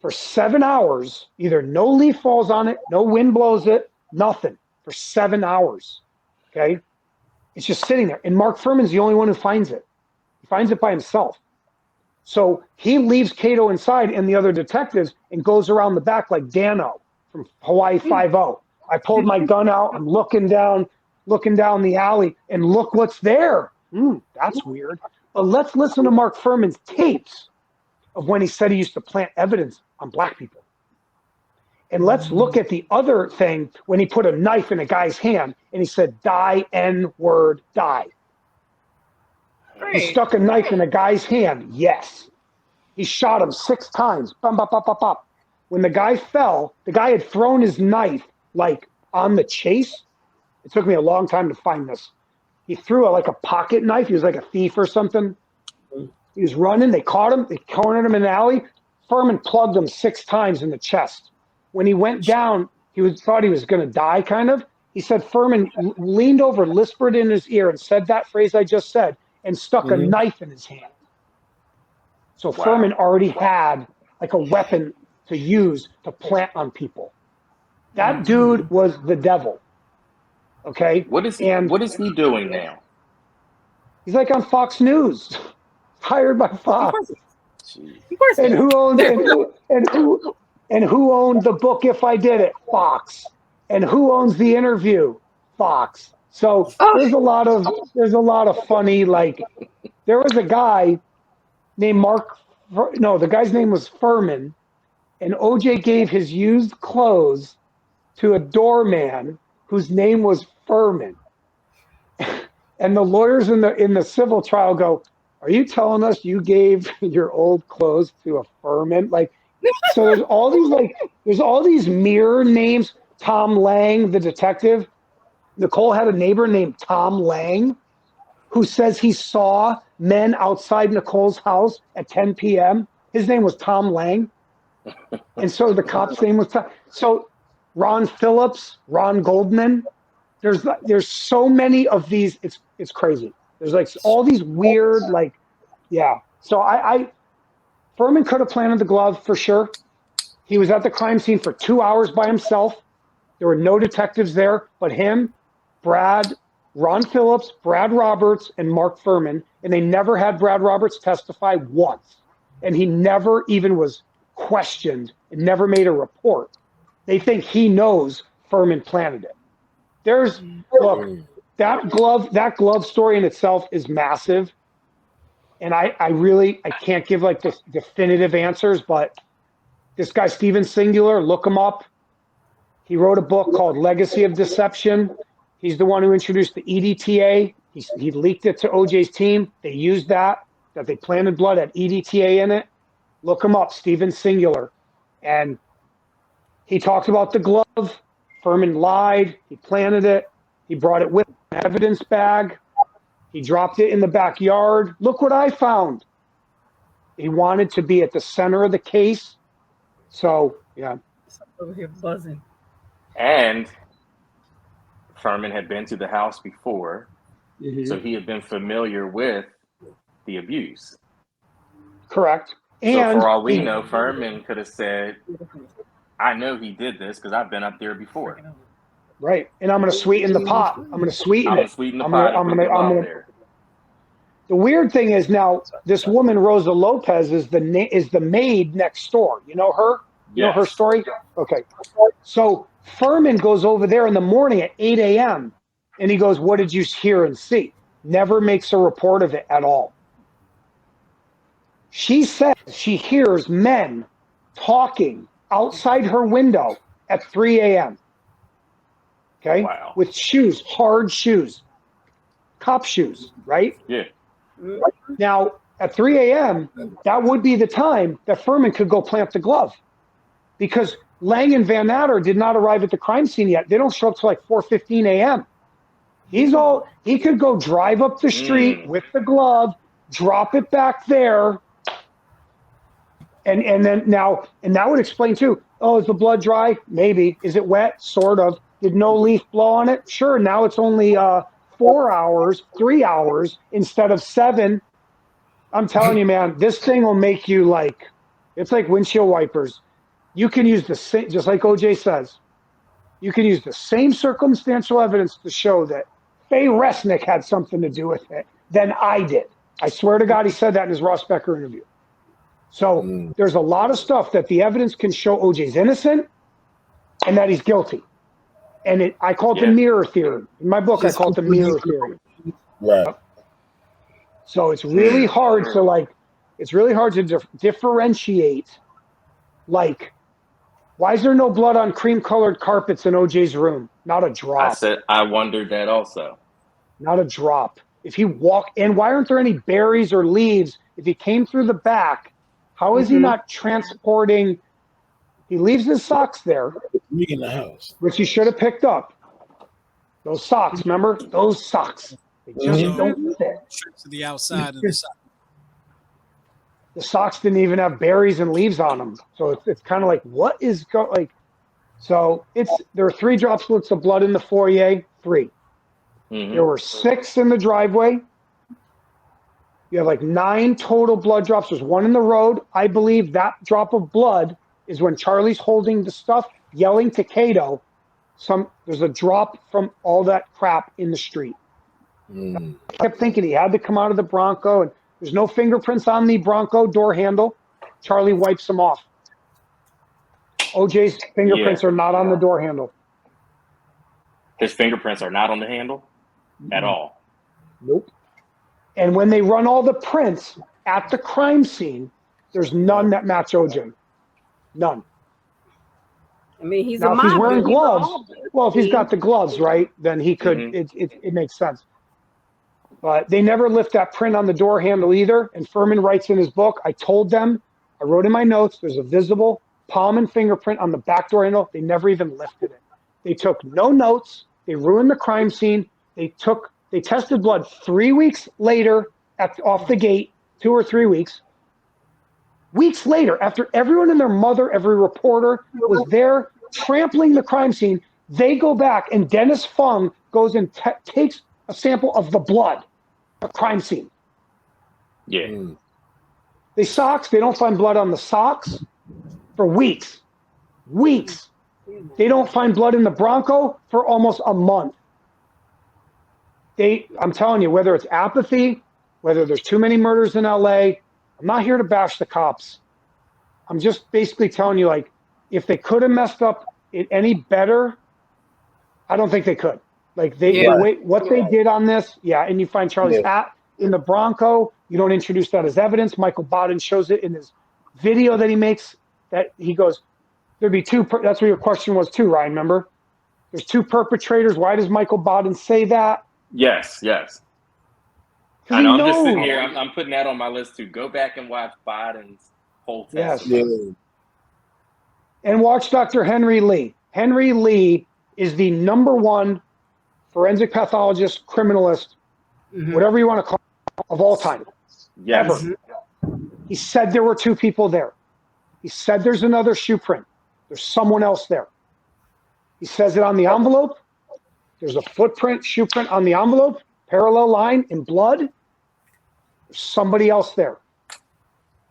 For 7 hours, either no leaf falls on it, no wind blows it, nothing. For 7 hours. Okay? It's just sitting there. And Mark Fuhrman's the only one who finds it. He finds it by himself. So he leaves Cato inside and the other detectives and goes around the back like Dano from Hawaii Five-0. I pulled my gun out. I'm looking down the alley, and look what's there. That's weird. But let's listen to Mark Fuhrman's tapes of when he said he used to plant evidence on black people. And let's look at the other thing when he put a knife in a guy's hand and he said, die, N-word, die. He stuck a knife in a guy's hand. Yes. He shot him 6 times. Bum, bum, bum, bum, bum. When the guy fell, the guy had thrown his knife like on the chase. It took me a long time to find this. He threw like a pocket knife. He was like a thief or something. He was running. They caught him. They cornered him in the alley. Fuhrman plugged him 6 times in the chest. When he went down, thought he was going to die, kind of. He said Fuhrman leaned over, whispered in his ear, and said that phrase I just said, and stuck a knife in his hand. So Fuhrman already had like a weapon to use to plant on people. That dude was the devil. Okay? What is he doing now? He's like on Fox News, hired by Fox. Of course. And who owned the book If I Did It? Fox. And who owns the interview? Fox. So there's a lot of funny, like, there was a guy named the guy's name was Fuhrman, and OJ gave his used clothes to a doorman whose name was Fuhrman. And the lawyers in the civil trial go, are you telling us you gave your old clothes to a Fuhrman? Like, so there's all these mirror names. Tom Lang, the detective. Nicole had a neighbor named Tom Lang who says he saw men outside Nicole's house at 10 p.m. His name was Tom Lang. And so the cop's name was Tom. So Ron Phillips, Ron Goldman. There's so many of these. It's crazy. There's like all these weird, like, yeah. So Fuhrman could have planted the glove for sure. He was at the crime scene for 2 hours by himself. There were no detectives there but him, Brad, Ron Phillips, Brad Roberts, and Mark Fuhrman. And they never had Brad Roberts testify once. And he never even was questioned and never made a report. They think he knows Fuhrman planted it. That glove story in itself is massive. And I can't give like the definitive answers, but this guy, Steven Singular, look him up. He wrote a book called Legacy of Deception. He's the one who introduced the EDTA. He leaked it to OJ's team. They used that they planted blood, had EDTA in it. Look him up, Steven Singular. And he talked about the glove. Fuhrman lied. He planted it. He brought it with an evidence bag. He dropped it in the backyard. Look what I found. He wanted to be at the center of the case. So, yeah. Over here buzzing. And Fuhrman had been to the house before, so he had been familiar with the abuse. Correct. So for all we know, Fuhrman could have said, I know he did this because I've been up there before. Right. And I'm going to sweeten the pot. I'm going to sweeten it. The weird thing is now this woman, Rosa Lopez, is the maid next door. You know her? You know her story? Okay. So Fuhrman goes over there in the morning at 8 a.m. and he goes, what did you hear and see? Never makes a report of it at all. She says she hears men talking outside her window at 3 a.m. Okay? Wow. With shoes, hard shoes, cop shoes, right? Yeah. Now, at 3 a.m., that would be the time that Fuhrman could go plant the glove, because Lang and Van Natter did not arrive at the crime scene yet. They don't show up till like 4:15 a.m. He could go drive up the street with the glove, drop it back there, and then now, and that would explain too. Oh, is the blood dry? Maybe. Is it wet? Sort of. Did no leaf blow on it? Sure. Now it's only 4 hours, 3 hours instead of 7. I'm telling you, man, this thing will make you like, it's like windshield wipers. You can use the same, just like OJ says, you can use the same circumstantial evidence to show that Faye Resnick had something to do with it than I did. I swear to God, he said that in his Ross Becker interview. So there's a lot of stuff that the evidence can show OJ's innocent and that he's guilty. And I call it the mirror theory. In my book, I call it the mirror theory. Right. So it's really hard to differentiate, like, why is there no blood on cream-colored carpets in OJ's room? Not a drop. I wondered that also. Not a drop. If he walked in, why aren't there any berries or leaves? If he came through the back, how is he not transporting? He leaves his socks there, in the house, which he should have picked up. Those socks, remember? Those socks. They just don't fit. To the outside of the side. The socks didn't even have berries and leaves on them. So it's kind of like, what is like? So there are 3 droplets of blood in the foyer. 3. There were 6 in the driveway. You have like 9 total blood drops. There's 1 in the road. I believe that drop of blood is when Charlie's holding the stuff, yelling to Cato. There's a drop from all that crap in the street. I kept thinking he had to come out of the Bronco, and there's no fingerprints on the Bronco door handle. Charlie wipes them off. OJ's fingerprints are not on the door handle. His fingerprints are not on the handle at all. Nope. And when they run all the prints at the crime scene, there's none that match OJ. None. I mean, he's now, if he's wearing gloves, well, if he's got the gloves, right, then he could, it makes sense. But they never lift that print on the door handle either. And Fuhrman writes in his book, I told them, I wrote in my notes, there's a visible palm and fingerprint on the back door handle. They never even lifted it. They took no notes. They ruined the crime scene. They tested blood 3 weeks later off the gate, 2 or 3 weeks. Weeks later, after everyone and their mother, every reporter was there trampling the crime scene, they go back and Dennis Fung goes and takes a sample of the blood, a crime scene. Yeah. The socks, they don't find blood on the socks for weeks. Weeks. They don't find blood in the Bronco for almost a month. I'm telling you, whether it's apathy, whether there's too many murders in LA, I'm not here to bash the cops. I'm just basically telling you, like, if they could have messed up it any better, I don't think they could. Like, what they did on this, and you find Charlie's hat in the Bronco, you don't introduce that as evidence. Michael Bodden shows it in his video that he makes, that he goes, there'd be 2, that's what your question was too, Ryan, remember? There's 2 perpetrators. Why does Michael Bodden say that? Yes. I know, I'm just sitting here. I'm putting that on my list to go back and watch Biden's whole test. Yes. And watch Dr. Henry Lee. Henry Lee is the #1 forensic pathologist, criminalist, whatever you want to call it, of all time. Yes. Ever. He said there were 2 people there. He said there's another shoe print. There's someone else there. He says it on the envelope. There's a footprint, shoe print on the envelope, parallel line in blood. There's somebody else there.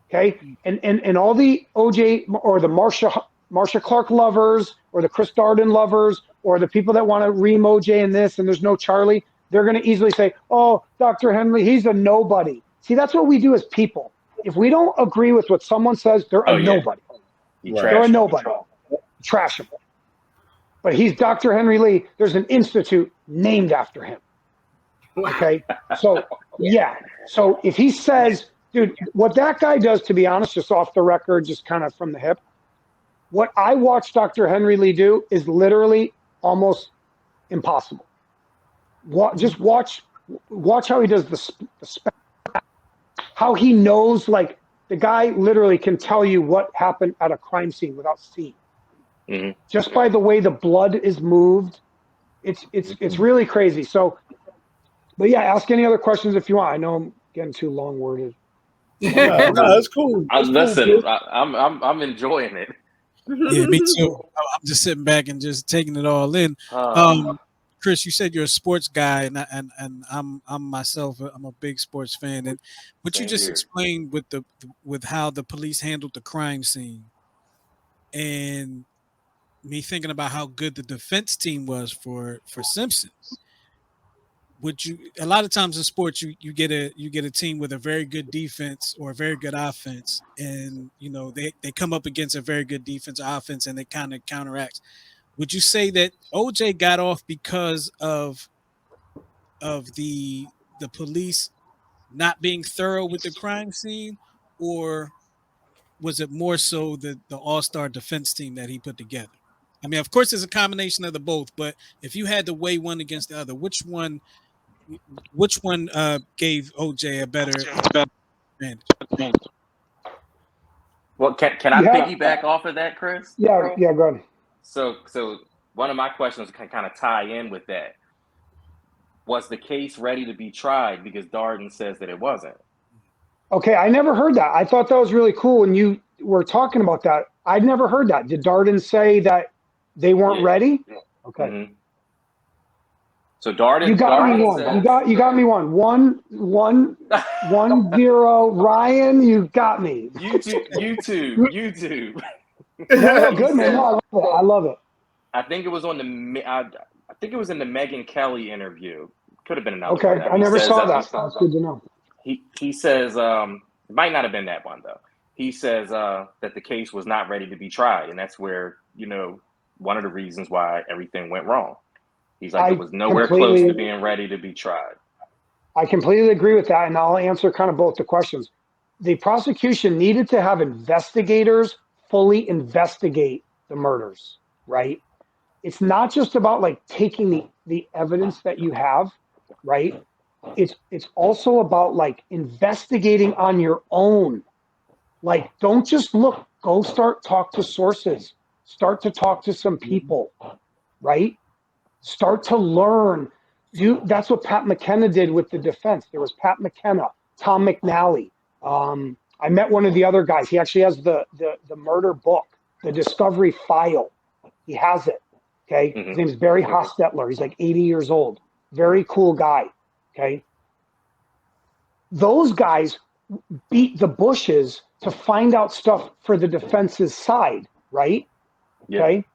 Okay? And all the OJ or the Marsha Clark lovers or the Chris Darden lovers or the people that want to ream OJ in this and there's no Charlie, they're going to easily say, oh, Dr. Henry, he's a nobody. See, that's what we do as people. If we don't agree with what someone says, they're a nobody. They're a nobody. Trash him. But he's Dr. Henry Lee. There's an institute named after him. Okay? So, So if he says dude, what that guy does, to be honest, just off the record, just kind of from the hip, what I watched Dr. Henry Lee do is literally almost impossible. Just watch how he does the how he knows, like, the guy literally can tell you what happened at a crime scene without seeing. Mm-hmm. Just by the way the blood is moved. It's really crazy. So, but yeah, ask any other questions if you want. I know I'm getting too long-worded. No, that's cool. Listen, I'm enjoying it. Yeah, me too. I'm just sitting back and just taking it all in. Chris, you said you're a sports guy, and I'm myself. I'm a big sports fan, and what you just explained with how the police handled the crime scene, and me thinking about how good the defense team was for Simpson. Would you, a lot of times in sports you get a team with a very good defense or a very good offense, and you know they come up against a very good defense or offense and it kind of counteracts. Would you say that OJ got off because of the police not being thorough with the crime scene, or was it more so the all-star defense team that he put together? I mean, of course, it's a combination of the both, but if you had to weigh one against the other, which one gave OJ a better advantage? Well, can I piggyback off of that, Chris? Yeah, go ahead. So one of my questions can kind of tie in with that. Was the case ready to be tried? Because Darden says that it wasn't. Okay, I never heard that. I thought that was really cool when you were talking about that. I'd never heard that. Did Darden say that they weren't ready? Okay. Mm-hmm. So Darden, you got Darden me one. says, You got me one. 1-0. Ryan, you got me. YouTube. No, good man. No, I love it. I think it was on I think it was in the Megyn Kelly interview. Could have been another. Okay, one. I never saw that. That's good to know. He says it might not have been that one though. He says that the case was not ready to be tried, and that's where, you know, one of the reasons why everything went wrong. He's like, it was nowhere close to being ready to be tried. I completely agree with that, and I'll answer kind of both the questions. The prosecution needed to have investigators fully investigate the murders, right? It's not just about like taking the evidence that you have, right? It's also about like investigating on your own. Like, don't just look, go talk to sources, start to talk to some people, right? Start to learn. That's what Pat McKenna did with the defense. There was Pat McKenna, Tom McNally. I met one of the other guys. He actually has the murder book, the discovery file. He has it. Okay. Mm-hmm. His name is Barry Hostetler. He's like 80 years old. Very cool guy. Okay. Those guys beat the bushes to find out stuff for the defense's side, right? Yeah. Okay.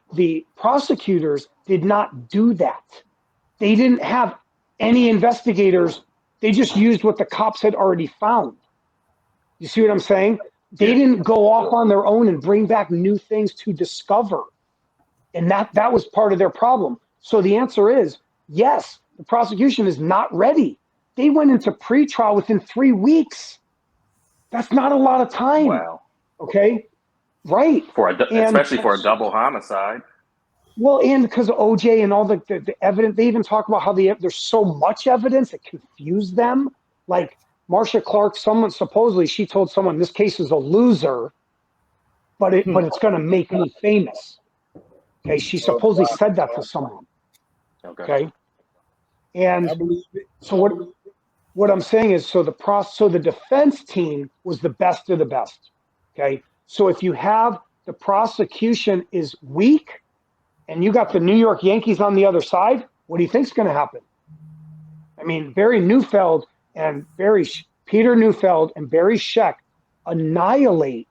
The prosecutors did not do that. They didn't have any investigators. They just used what the cops had already found. You see what I'm saying? They didn't go off on their own and bring back new things to discover. And that was part of their problem. So the answer is yes, the prosecution is not ready. They went into pretrial within 3 weeks. That's not a lot of time. Wow. Okay? Right. Especially for a double homicide. Well, and because of OJ and all the evidence, they even talk about how there's so much evidence that confused them. Like Marcia Clark, supposedly she told someone this case is a loser, but it's going to make me famous. Okay, she supposedly said that to someone. Okay, and so what I'm saying is, so the defense team was the best of the best. Okay, so if you have the prosecution is weak, and you got the New York Yankees on the other side, what do you think's going to happen? I mean, Peter Neufeld and Barry Scheck annihilate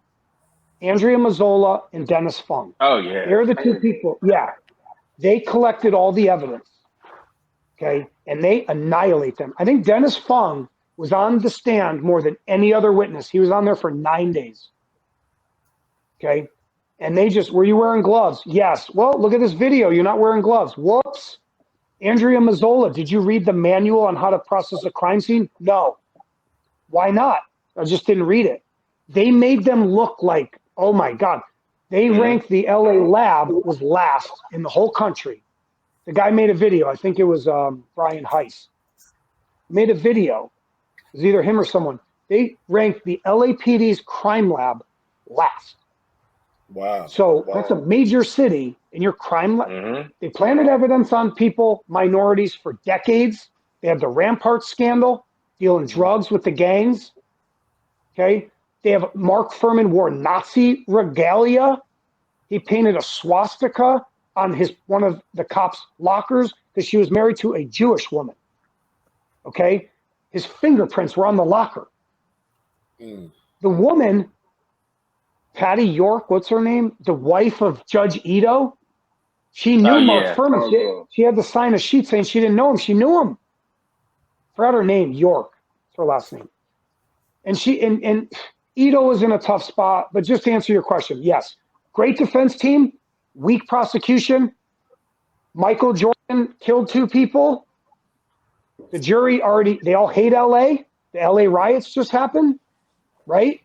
Andrea Mazzola and Dennis Fung. Oh, yeah. They're the two people. Yeah. They collected all the evidence. Okay. And they annihilate them. I think Dennis Fung was on the stand more than any other witness. He was on there for 9 days. Okay. And were you wearing gloves? Yes. Well, look at this video. You're not wearing gloves. Whoops. Andrea Mazzola, did you read the manual on how to process a crime scene? No. Why not? I just didn't read it. They made them look like, oh my God. They ranked the LA lab was last in the whole country. The guy made a video. I think it was Brian Heiss. Made a video. It was either him or someone. They ranked the LAPD's crime lab last. Wow. So that's a major city, and your crime lab. They planted evidence on people, minorities for decades. They had the Rampart scandal, dealing drugs with the gangs. Okay. They have Mark Fuhrman wore Nazi regalia. He painted a swastika on one of the cops' lockers because she was married to a Jewish woman. Okay. His fingerprints were on the locker. The woman, Patty York, what's her name? The wife of Judge Ito. She knew Mark Fuhrman. She had to sign a sheet saying she didn't know him. She knew him. Forgot her name, York. That's her last name. And and Ito was in a tough spot, but just to answer your question, yes. Great defense team, weak prosecution. Michael Jordan killed 2 people. The jury they all hate LA. The LA riots just happened, right?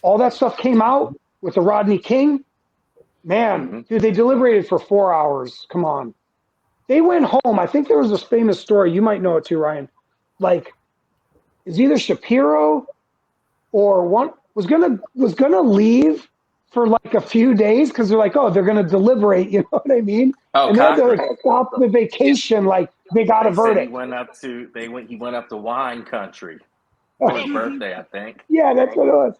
All that stuff came out with the Rodney King. Man, dude, they deliberated for 4 hours. Come on. They went home. I think there was this famous story. You might know it too, Ryan. Like, is either Shapiro or one was gonna leave for like a few days because they're like, oh, they're gonna deliberate. You know what I mean? Oh, and then they're like, stop the vacation. Like they got a verdict. He went up to wine country for his birthday, I think. Yeah, that's what it was.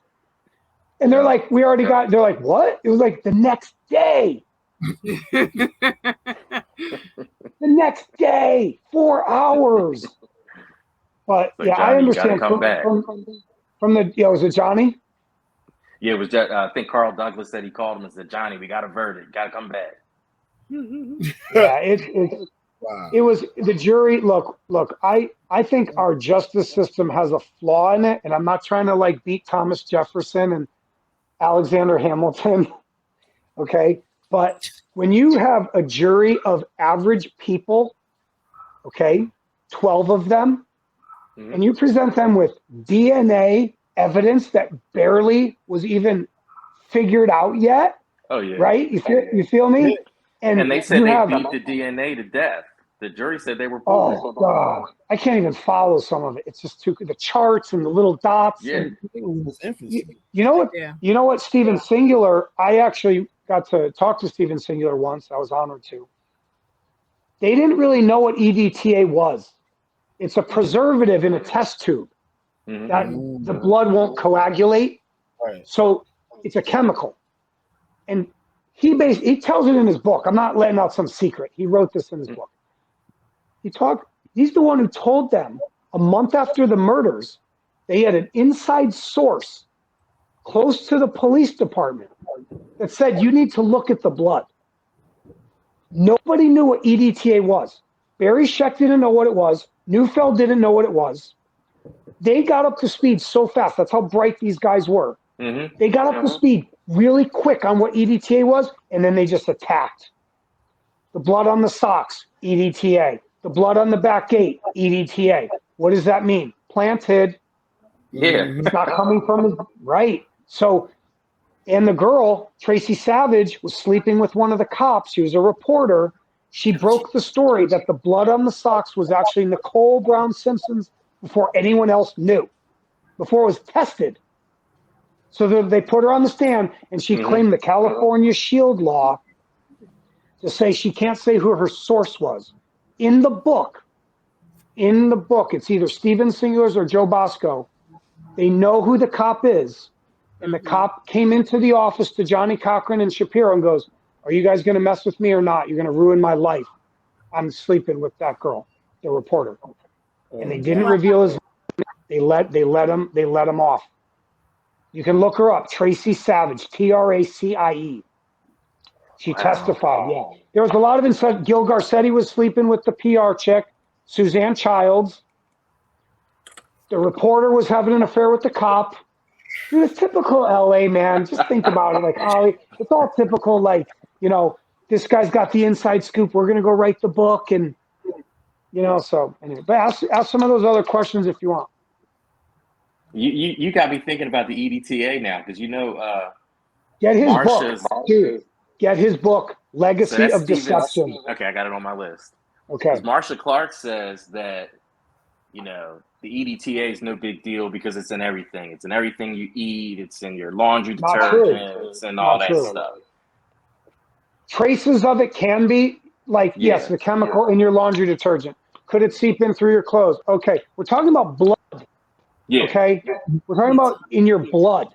And they're like, they're like, what? It was like the next day. The next day, 4 hours. But yeah, Johnny, I understand. Come back. From was it Johnny? Yeah, it was just, I think Carl Douglas said he called him and said, Johnny, we got a verdict. Got to come back. Yeah, it was the jury. Look, I think our justice system has a flaw in it, and I'm not trying to like beat Thomas Jefferson and Alexander Hamilton. Okay. But when you have a jury of average people, okay, 12 of them, and you present them with DNA evidence that barely was even figured out yet. Oh yeah. Right? You feel me? And they said they beat the DNA to death. The jury said they were proven. Oh God. I can't even follow some of it. It's just the charts and the little dots. Yeah. You know what? Yeah. You know what, Stephen Singular, I actually got to talk to Stephen Singular once. I was honored to. They didn't really know what EDTA was. It's a preservative in a test tube that the blood won't coagulate. Right. So it's a chemical. And he tells it in his book. I'm not letting out some secret. He wrote this in his book. He's the one who told them a month after the murders, they had an inside source close to the police department that said, you need to look at the blood. Nobody knew what EDTA was. Barry Scheck didn't know what it was. Neufeld didn't know what it was. They got up to speed so fast. That's how bright these guys were. They got up to speed really quick on what EDTA was, and then they just attacked. The blood on the socks, EDTA. The blood on the back gate, EDTA. What does that mean? Planted. Yeah. It's not coming from his right. So, and the girl, Tracy Savage, was sleeping with one of the cops. She was a reporter. She broke the story that the blood on the socks was actually Nicole Brown Simpson's before anyone else knew, before it was tested. So they put her on the stand, and she claimed the California Shield law to say she can't say who her source was. In the book, it's either Stephen Singular's or Joe Bosco. They know who the cop is. And the cop came into the office to Johnny Cochran and Shapiro and goes, are you guys going to mess with me or not? You're going to ruin my life. I'm sleeping with that girl, the reporter. And they didn't reveal his name. They let him off. You can look her up, Tracy Savage, Tracie. She testified, yeah. There was a lot of insight. Gil Garcetti was sleeping with the PR chick, Suzanne Childs. The reporter was having an affair with the cop. Dude, it's typical LA, man. Just think about it. Like, Ollie, it's all typical, like, this guy's got the inside scoop. We're going to go write the book. And, so anyway. But ask some of those other questions if you want. You got me thinking about the EDTA now, because Get his Marsha's book, dude. Get his book, so Legacy that's of Steven's. Deception. Okay, I got it on my list. Okay. Because Marsha Clark says that the EDTA is no big deal because it's in everything. It's in everything you eat. It's in your laundry detergents and all that stuff. Traces of it can be like, yes, the chemical in your laundry detergent. Could it seep in through your clothes? Okay. We're talking about blood. Yeah. Okay. We're talking about in your blood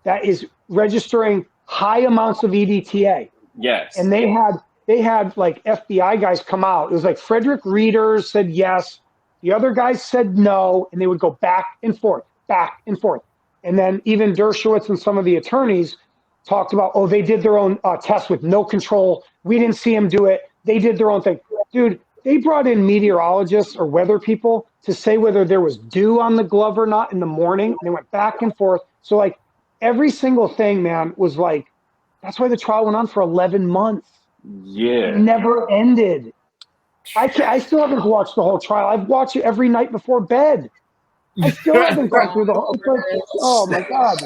that is registering high amounts of EDTA. Yes. And they had like FBI guys come out. It was like Frederick Reeder said yes. The other guys said no, and they would go back and forth. And then even Dershowitz and some of the attorneys talked about, oh, they did their own test with no control. We didn't see them do it. They did their own thing. Dude, they brought in meteorologists or weather people to say whether there was dew on the glove or not in the morning. And they went back and forth. So like every single thing, man, was like, that's why the trial went on for 11 months. Yeah. It never ended. I still haven't watched the whole trial. I've watched it every night before bed. I still haven't gone through the whole thing. Oh my God.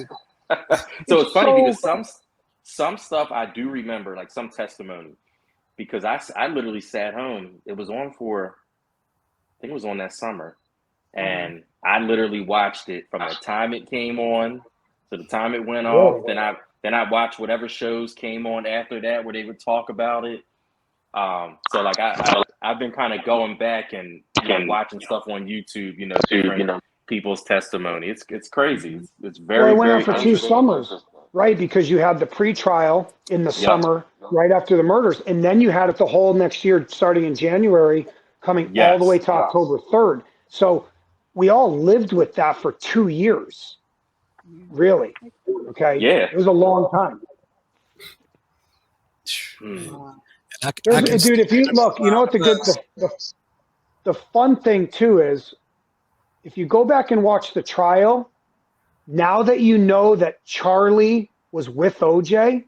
So it's funny because some stuff I do remember, like some testimony, because I literally sat home. It was on for, I think it was on that summer. And I literally watched it from the time it came on to the time it went off. Then I watched whatever shows came on after that where they would talk about it. So like I've been kind of going back and watching stuff on YouTube, different people's testimony. It's crazy. It's very, it went very on for 2 summers, right? Because you had the pre-trial in the summer right after the murders, and then you had it the whole next year starting in January, coming all the way to October 3rd. So we all lived with that for 2 years. Really? Okay. Yeah. It was a long time. Dude, if you look, you know what the fun thing too is, if you go back and watch the trial, now that you know that Charlie was with OJ,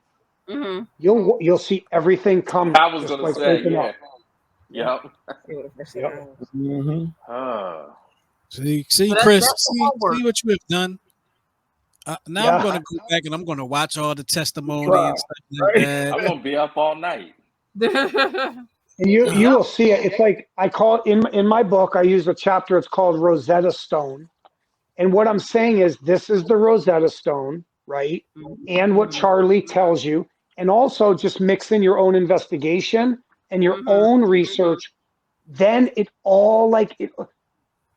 you'll see everything come. I was going to say, yeah. Yep. See, Chris, see what you have done. Now I'm going to go back and I'm going to watch all the testimony and stuff like that. I'm going to be up all night. And you will see it. It's like, I call it in my book, I use a chapter, it's called Rosetta Stone. And what I'm saying is, this is the Rosetta Stone, right? And what Charlie tells you. And also just mix in your own investigation and your own research. Then it all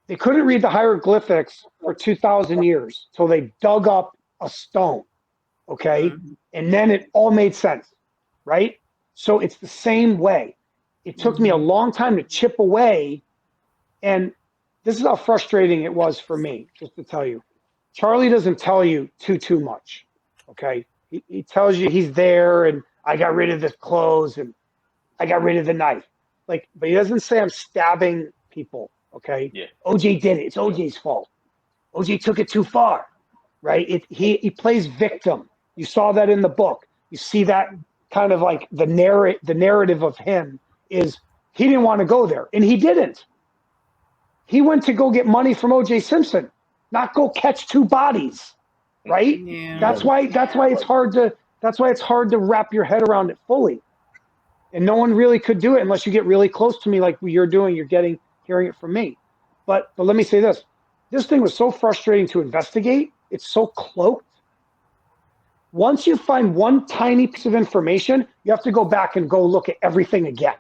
they couldn't read the hieroglyphics for 2,000 years till they dug up a stone. Okay. And then it all made sense, right? So it's the same way. It took me a long time to chip away. And this is how frustrating it was for me, just to tell you. Charlie doesn't tell you too much. Okay. He tells you he's there and I got rid of the clothes and I got rid of the knife. But he doesn't say I'm stabbing people. Okay. Yeah. OJ did it. It's OJ's fault. OJ took it too far. Right. He plays victim. You saw that in the book. You see that kind of like the narrative of him is he didn't want to go there, and he didn't. He went to go get money from OJ Simpson, not go catch 2 bodies. Right? Yeah. That's why it's hard to wrap your head around it fully. And no one really could do it unless you get really close to me like you're doing. You're hearing it from me. But let me say this. This thing was so frustrating to investigate. It's so cloaked. Once you find one tiny piece of information, you have to go back and go look at everything again.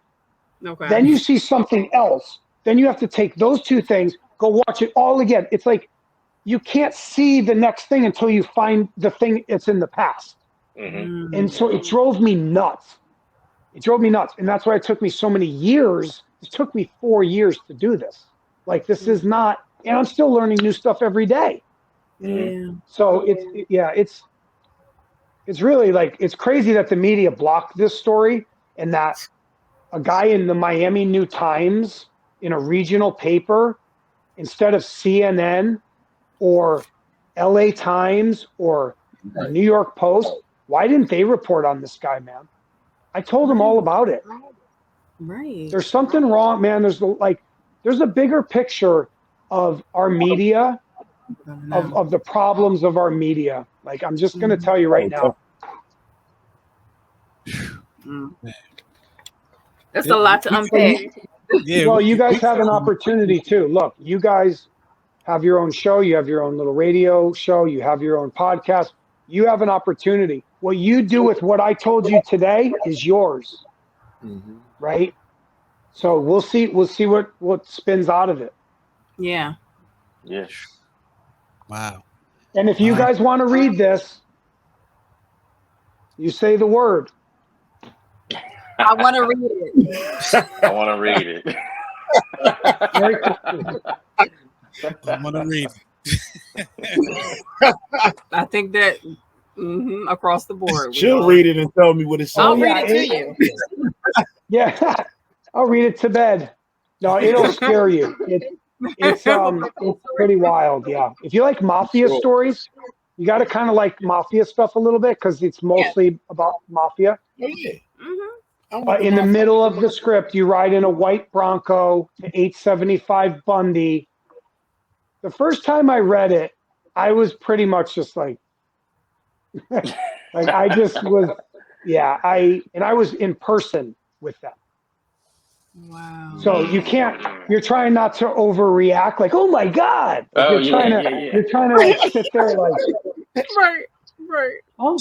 Okay. Then you see something else. Then you have to take those 2 things, go watch it all again. It's like you can't see the next thing until you find the thing that's in the past. Mm-hmm. And so it drove me nuts. And that's why it took me so many years. It took me 4 years to do this. Like, this is not, and I'm still learning new stuff every day. Yeah. So it's really like, it's crazy that the media blocked this story and that a guy in the Miami New Times in a regional paper, instead of CNN or LA Times or New York Post, why didn't they report on this guy, man? I told them all about it. Right. There's something wrong, man. There's a bigger picture of our media of the problems of our media. Like, I'm just going to tell you right now. That's a lot to unpack. Yeah. Well, you guys have an opportunity too. Look, you guys have your own show. You have your own little radio show. You have your own podcast. You have an opportunity. What you do with what I told you today is yours, right? So we'll see what spins out of it. Yeah. Yeah. Wow. And if you guys want to read this, you say the word. I want to read it. I want to read it. Very quickly. I want to read it. I think that across the board. She'll read it and tell me what it's I'll saying. read it to you. Yeah, I'll read it to bed. No, it'll scare you. It's pretty wild. Yeah, if you like mafia stories, you got to kind of like mafia stuff a little bit because it's mostly about mafia. Oh, yeah. In the middle of the script, you ride in a white Bronco to 875 Bundy. The first time I read it, I was pretty much just like I just was, I was in person with them. Wow. So you're trying not to overreact, like, oh my God. Like you're trying to like sit there like, Right. oh,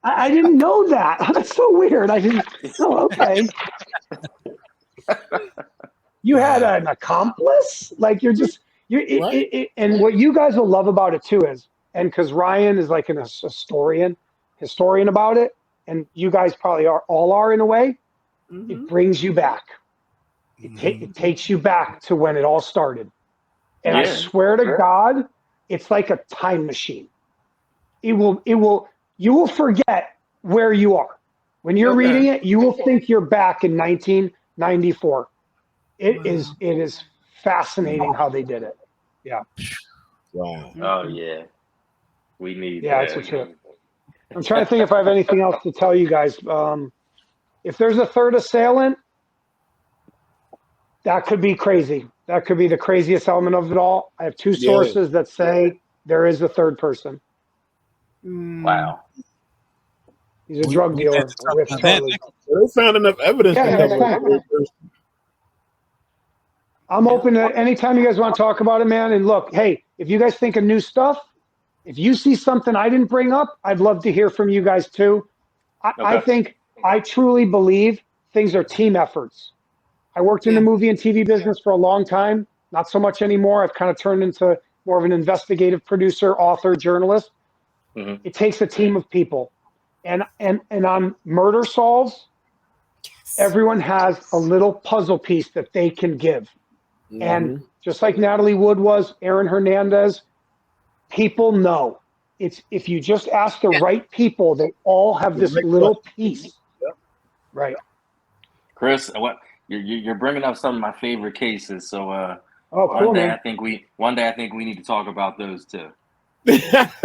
I didn't know that. That's so weird. I didn't. Oh, okay. You had an accomplice? Like and what you guys will love about it too is, and because Ryan is like a historian about it, and you guys probably all are in a way, it brings you back. It takes you back to when it all started. And I swear to God, it's like a time machine. You will forget where you are. When you're reading it, you will think you're back in 1994. It is fascinating how they did it. Yeah. Wow. Oh yeah. We need it's a trip. I'm trying to think if I have anything else to tell you guys. If there's a third assailant, that could be crazy. That could be the craziest element of it all. I have two sources that say there is a third person. Wow. He's a drug dealer. They found enough evidence. I'm open to anytime you guys want to talk about it, man. And look, hey, if you guys think of new stuff, if you see something I didn't bring up, I'd love to hear from you guys too. I truly believe things are team efforts. I worked in the movie and TV business for a long time, not so much anymore. I've kind of turned into more of an investigative producer, author, journalist. It takes a team of people. And on murder solves, everyone has a little puzzle piece that they can give. And just like Natalie Wood was, Aaron Hernandez, people know. It's if you just ask the right people, they all have this little piece. Right. Chris, you're bringing up some of my favorite cases. So cool, one day man. I think we need to talk about those too. I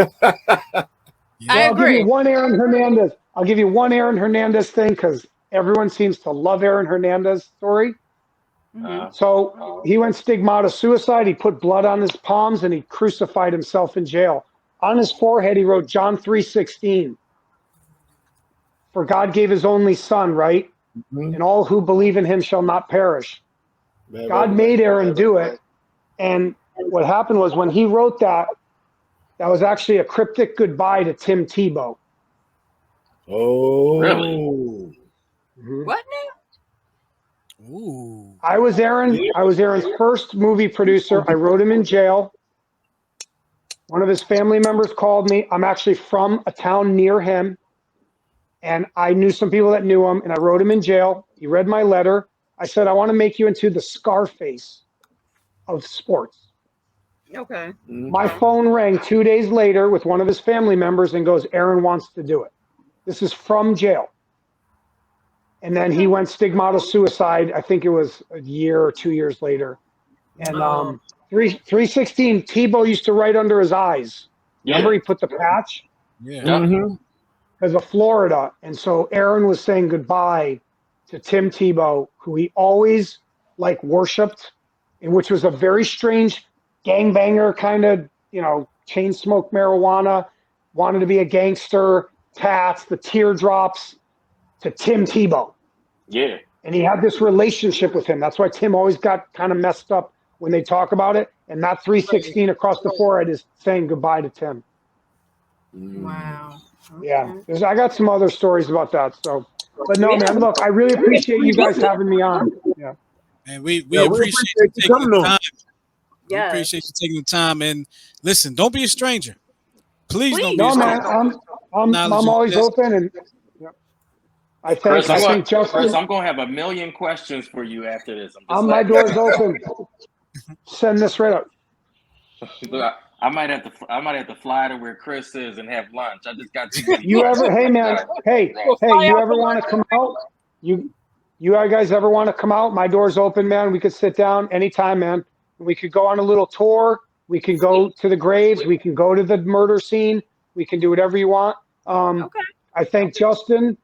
agree. I'll give you one Aaron Hernandez. I'll give you one Aaron Hernandez thing because everyone seems to love Aaron Hernandez story. So he went stigmata suicide. He put blood on his palms and he crucified himself in jail. On his forehead, he wrote John 3:16. For God gave his only son, right? And all who believe in him shall not perish. God made Aaron do it. And what happened was when he wrote that, that was actually a cryptic goodbye to Tim Tebow. Oh. Really? What now? Ooh. I was Aaron's first movie producer. I wrote him in jail. One of his family members called me. I'm actually from a town near him. And I knew some people that knew him, and I wrote him in jail. He read my letter. I said, I want to make you into the Scarface of sports. Okay. My phone rang 2 days later with one of his family members and goes, Aaron wants to do it. This is from jail. And then he went stigmata suicide. I think it was a year or 2 years later. And 316, Tebow used to write under his eyes. Remember he put the patch? Yeah. Because of Florida. And so Aaron was saying goodbye to Tim Tebow, who he always worshipped which was a very strange gangbanger kind of, chain smoke marijuana, wanted to be a gangster, tats, the teardrops, to Tim Tebow. Yeah. And he had this relationship with him. That's why Tim always got kind of messed up when they talk about it. And that 316 across the forehead is saying goodbye to Tim. Wow. Okay. Yeah. I got some other stories about that. So, but no, man, look, I really appreciate you guys having me on. Yeah. And we Yeah, appreciate you taking coming the on. time. We Yes. appreciate you taking the time. And listen, don't be a stranger. Please don't be No, a stranger. man, I'm always open. And I Chris, think Justin, Chris, I'm going to have a million questions for you after this. my door's open. Send this right up. Look, I might have to fly to where Chris is and have lunch. I just got too many. You ever, hey man, hey, you ever want to come out? You guys ever want to come out? My door's open, man. We could sit down anytime, man. We could go on a little tour. We can go to the graves. We can go to the murder scene. We can do whatever you want. Okay. I thank Justin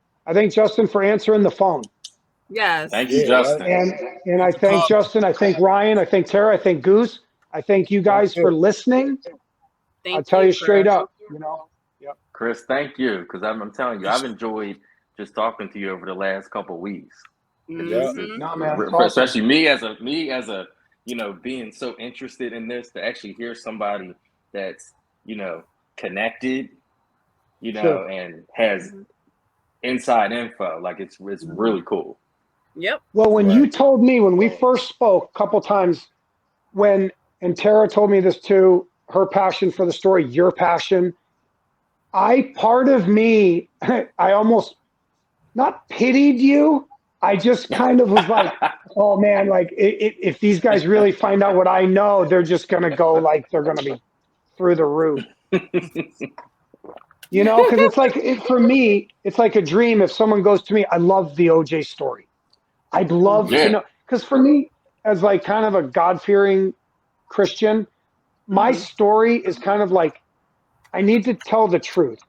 for answering the phone. Yes. Thank you, Justin. And I thank Justin. I thank Ryan. I thank Tara. I thank Goose. I thank you guys for listening. I'll tell you straight up, Chris, thank you, because I'm telling you, I've enjoyed just talking to you over the last couple of weeks. Mhm. No, man, it's Especially me as a being so interested in this, to actually hear somebody that's connected, Sure. and has inside info. Like it's really cool. Yep. Well, when you told me, when we first spoke a couple times, and Tara told me this too, her passion for the story, your passion, part of me, I almost not pitied you. I just kind of was like, oh man, like if these guys really find out what I know, they're just going to go like, they're going to be through the roof. Because it's like, for me, it's like a dream. If someone goes to me, I love the OJ story. I'd love to know. Because for me, as like kind of a God-fearing Christian, my story is kind of like, I need to tell the truth.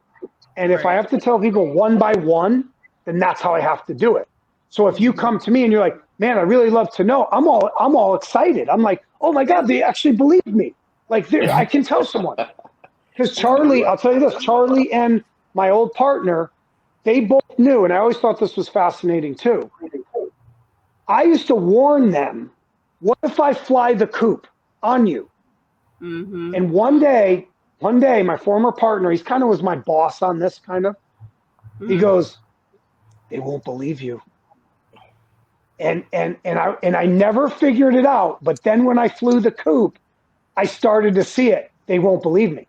And if I have to tell people one by one, then that's how I have to do it. So if you come to me and you're like, man, I really love to know, I'm all excited. I'm like, oh my God, they actually believe me. Like I can tell someone. Because Charlie, I'll tell you this, Charlie and my old partner, they both knew, and I always thought this was fascinating too. I used to warn them, what if I fly the coop on you? Mm-hmm. And one day, my former partner, he's kind of was my boss on this kind of, he goes, they won't believe you. And I never figured it out. But then when I flew the coop, I started to see it. They won't believe me.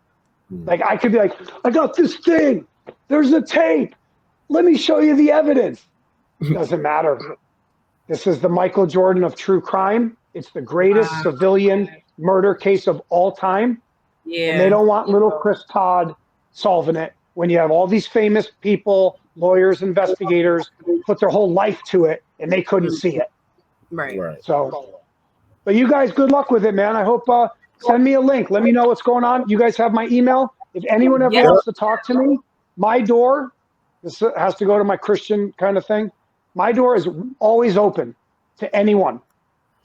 Like I could be like, I got this thing. There's a tape. Let me show you the evidence. Doesn't matter. This is the Michael Jordan of true crime. It's the greatest civilian murder case of all time. Yeah. And they don't want little Chris Todd solving it when you have all these famous people, lawyers, investigators, put their whole life to it, and they couldn't see it. Right. So, but you guys, good luck with it, man. I hope, send me a link. Let me know what's going on. You guys have my email. If anyone ever wants to talk to me, my door, this has to go to my Christian kind of thing. My door is always open to anyone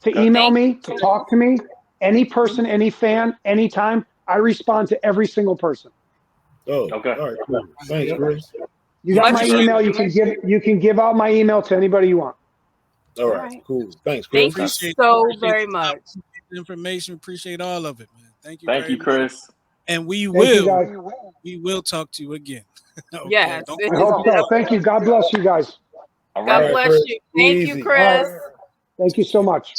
to email me, to talk to me, any person, any fan, anytime. I respond to every single person. Oh, okay. All right, cool. Thanks, Chris. You got my email. You can give out my email to anybody you want. All right, cool. Thanks, Chris. Thank you so very much. Information, appreciate all of it, man. Thank you. Thank you, Chris. And we will talk to you again. Okay. Yes. I hope so. Thank you. God bless you guys. All God right, bless Chris. you. Thank Easy. you, Chris. Thank you so much.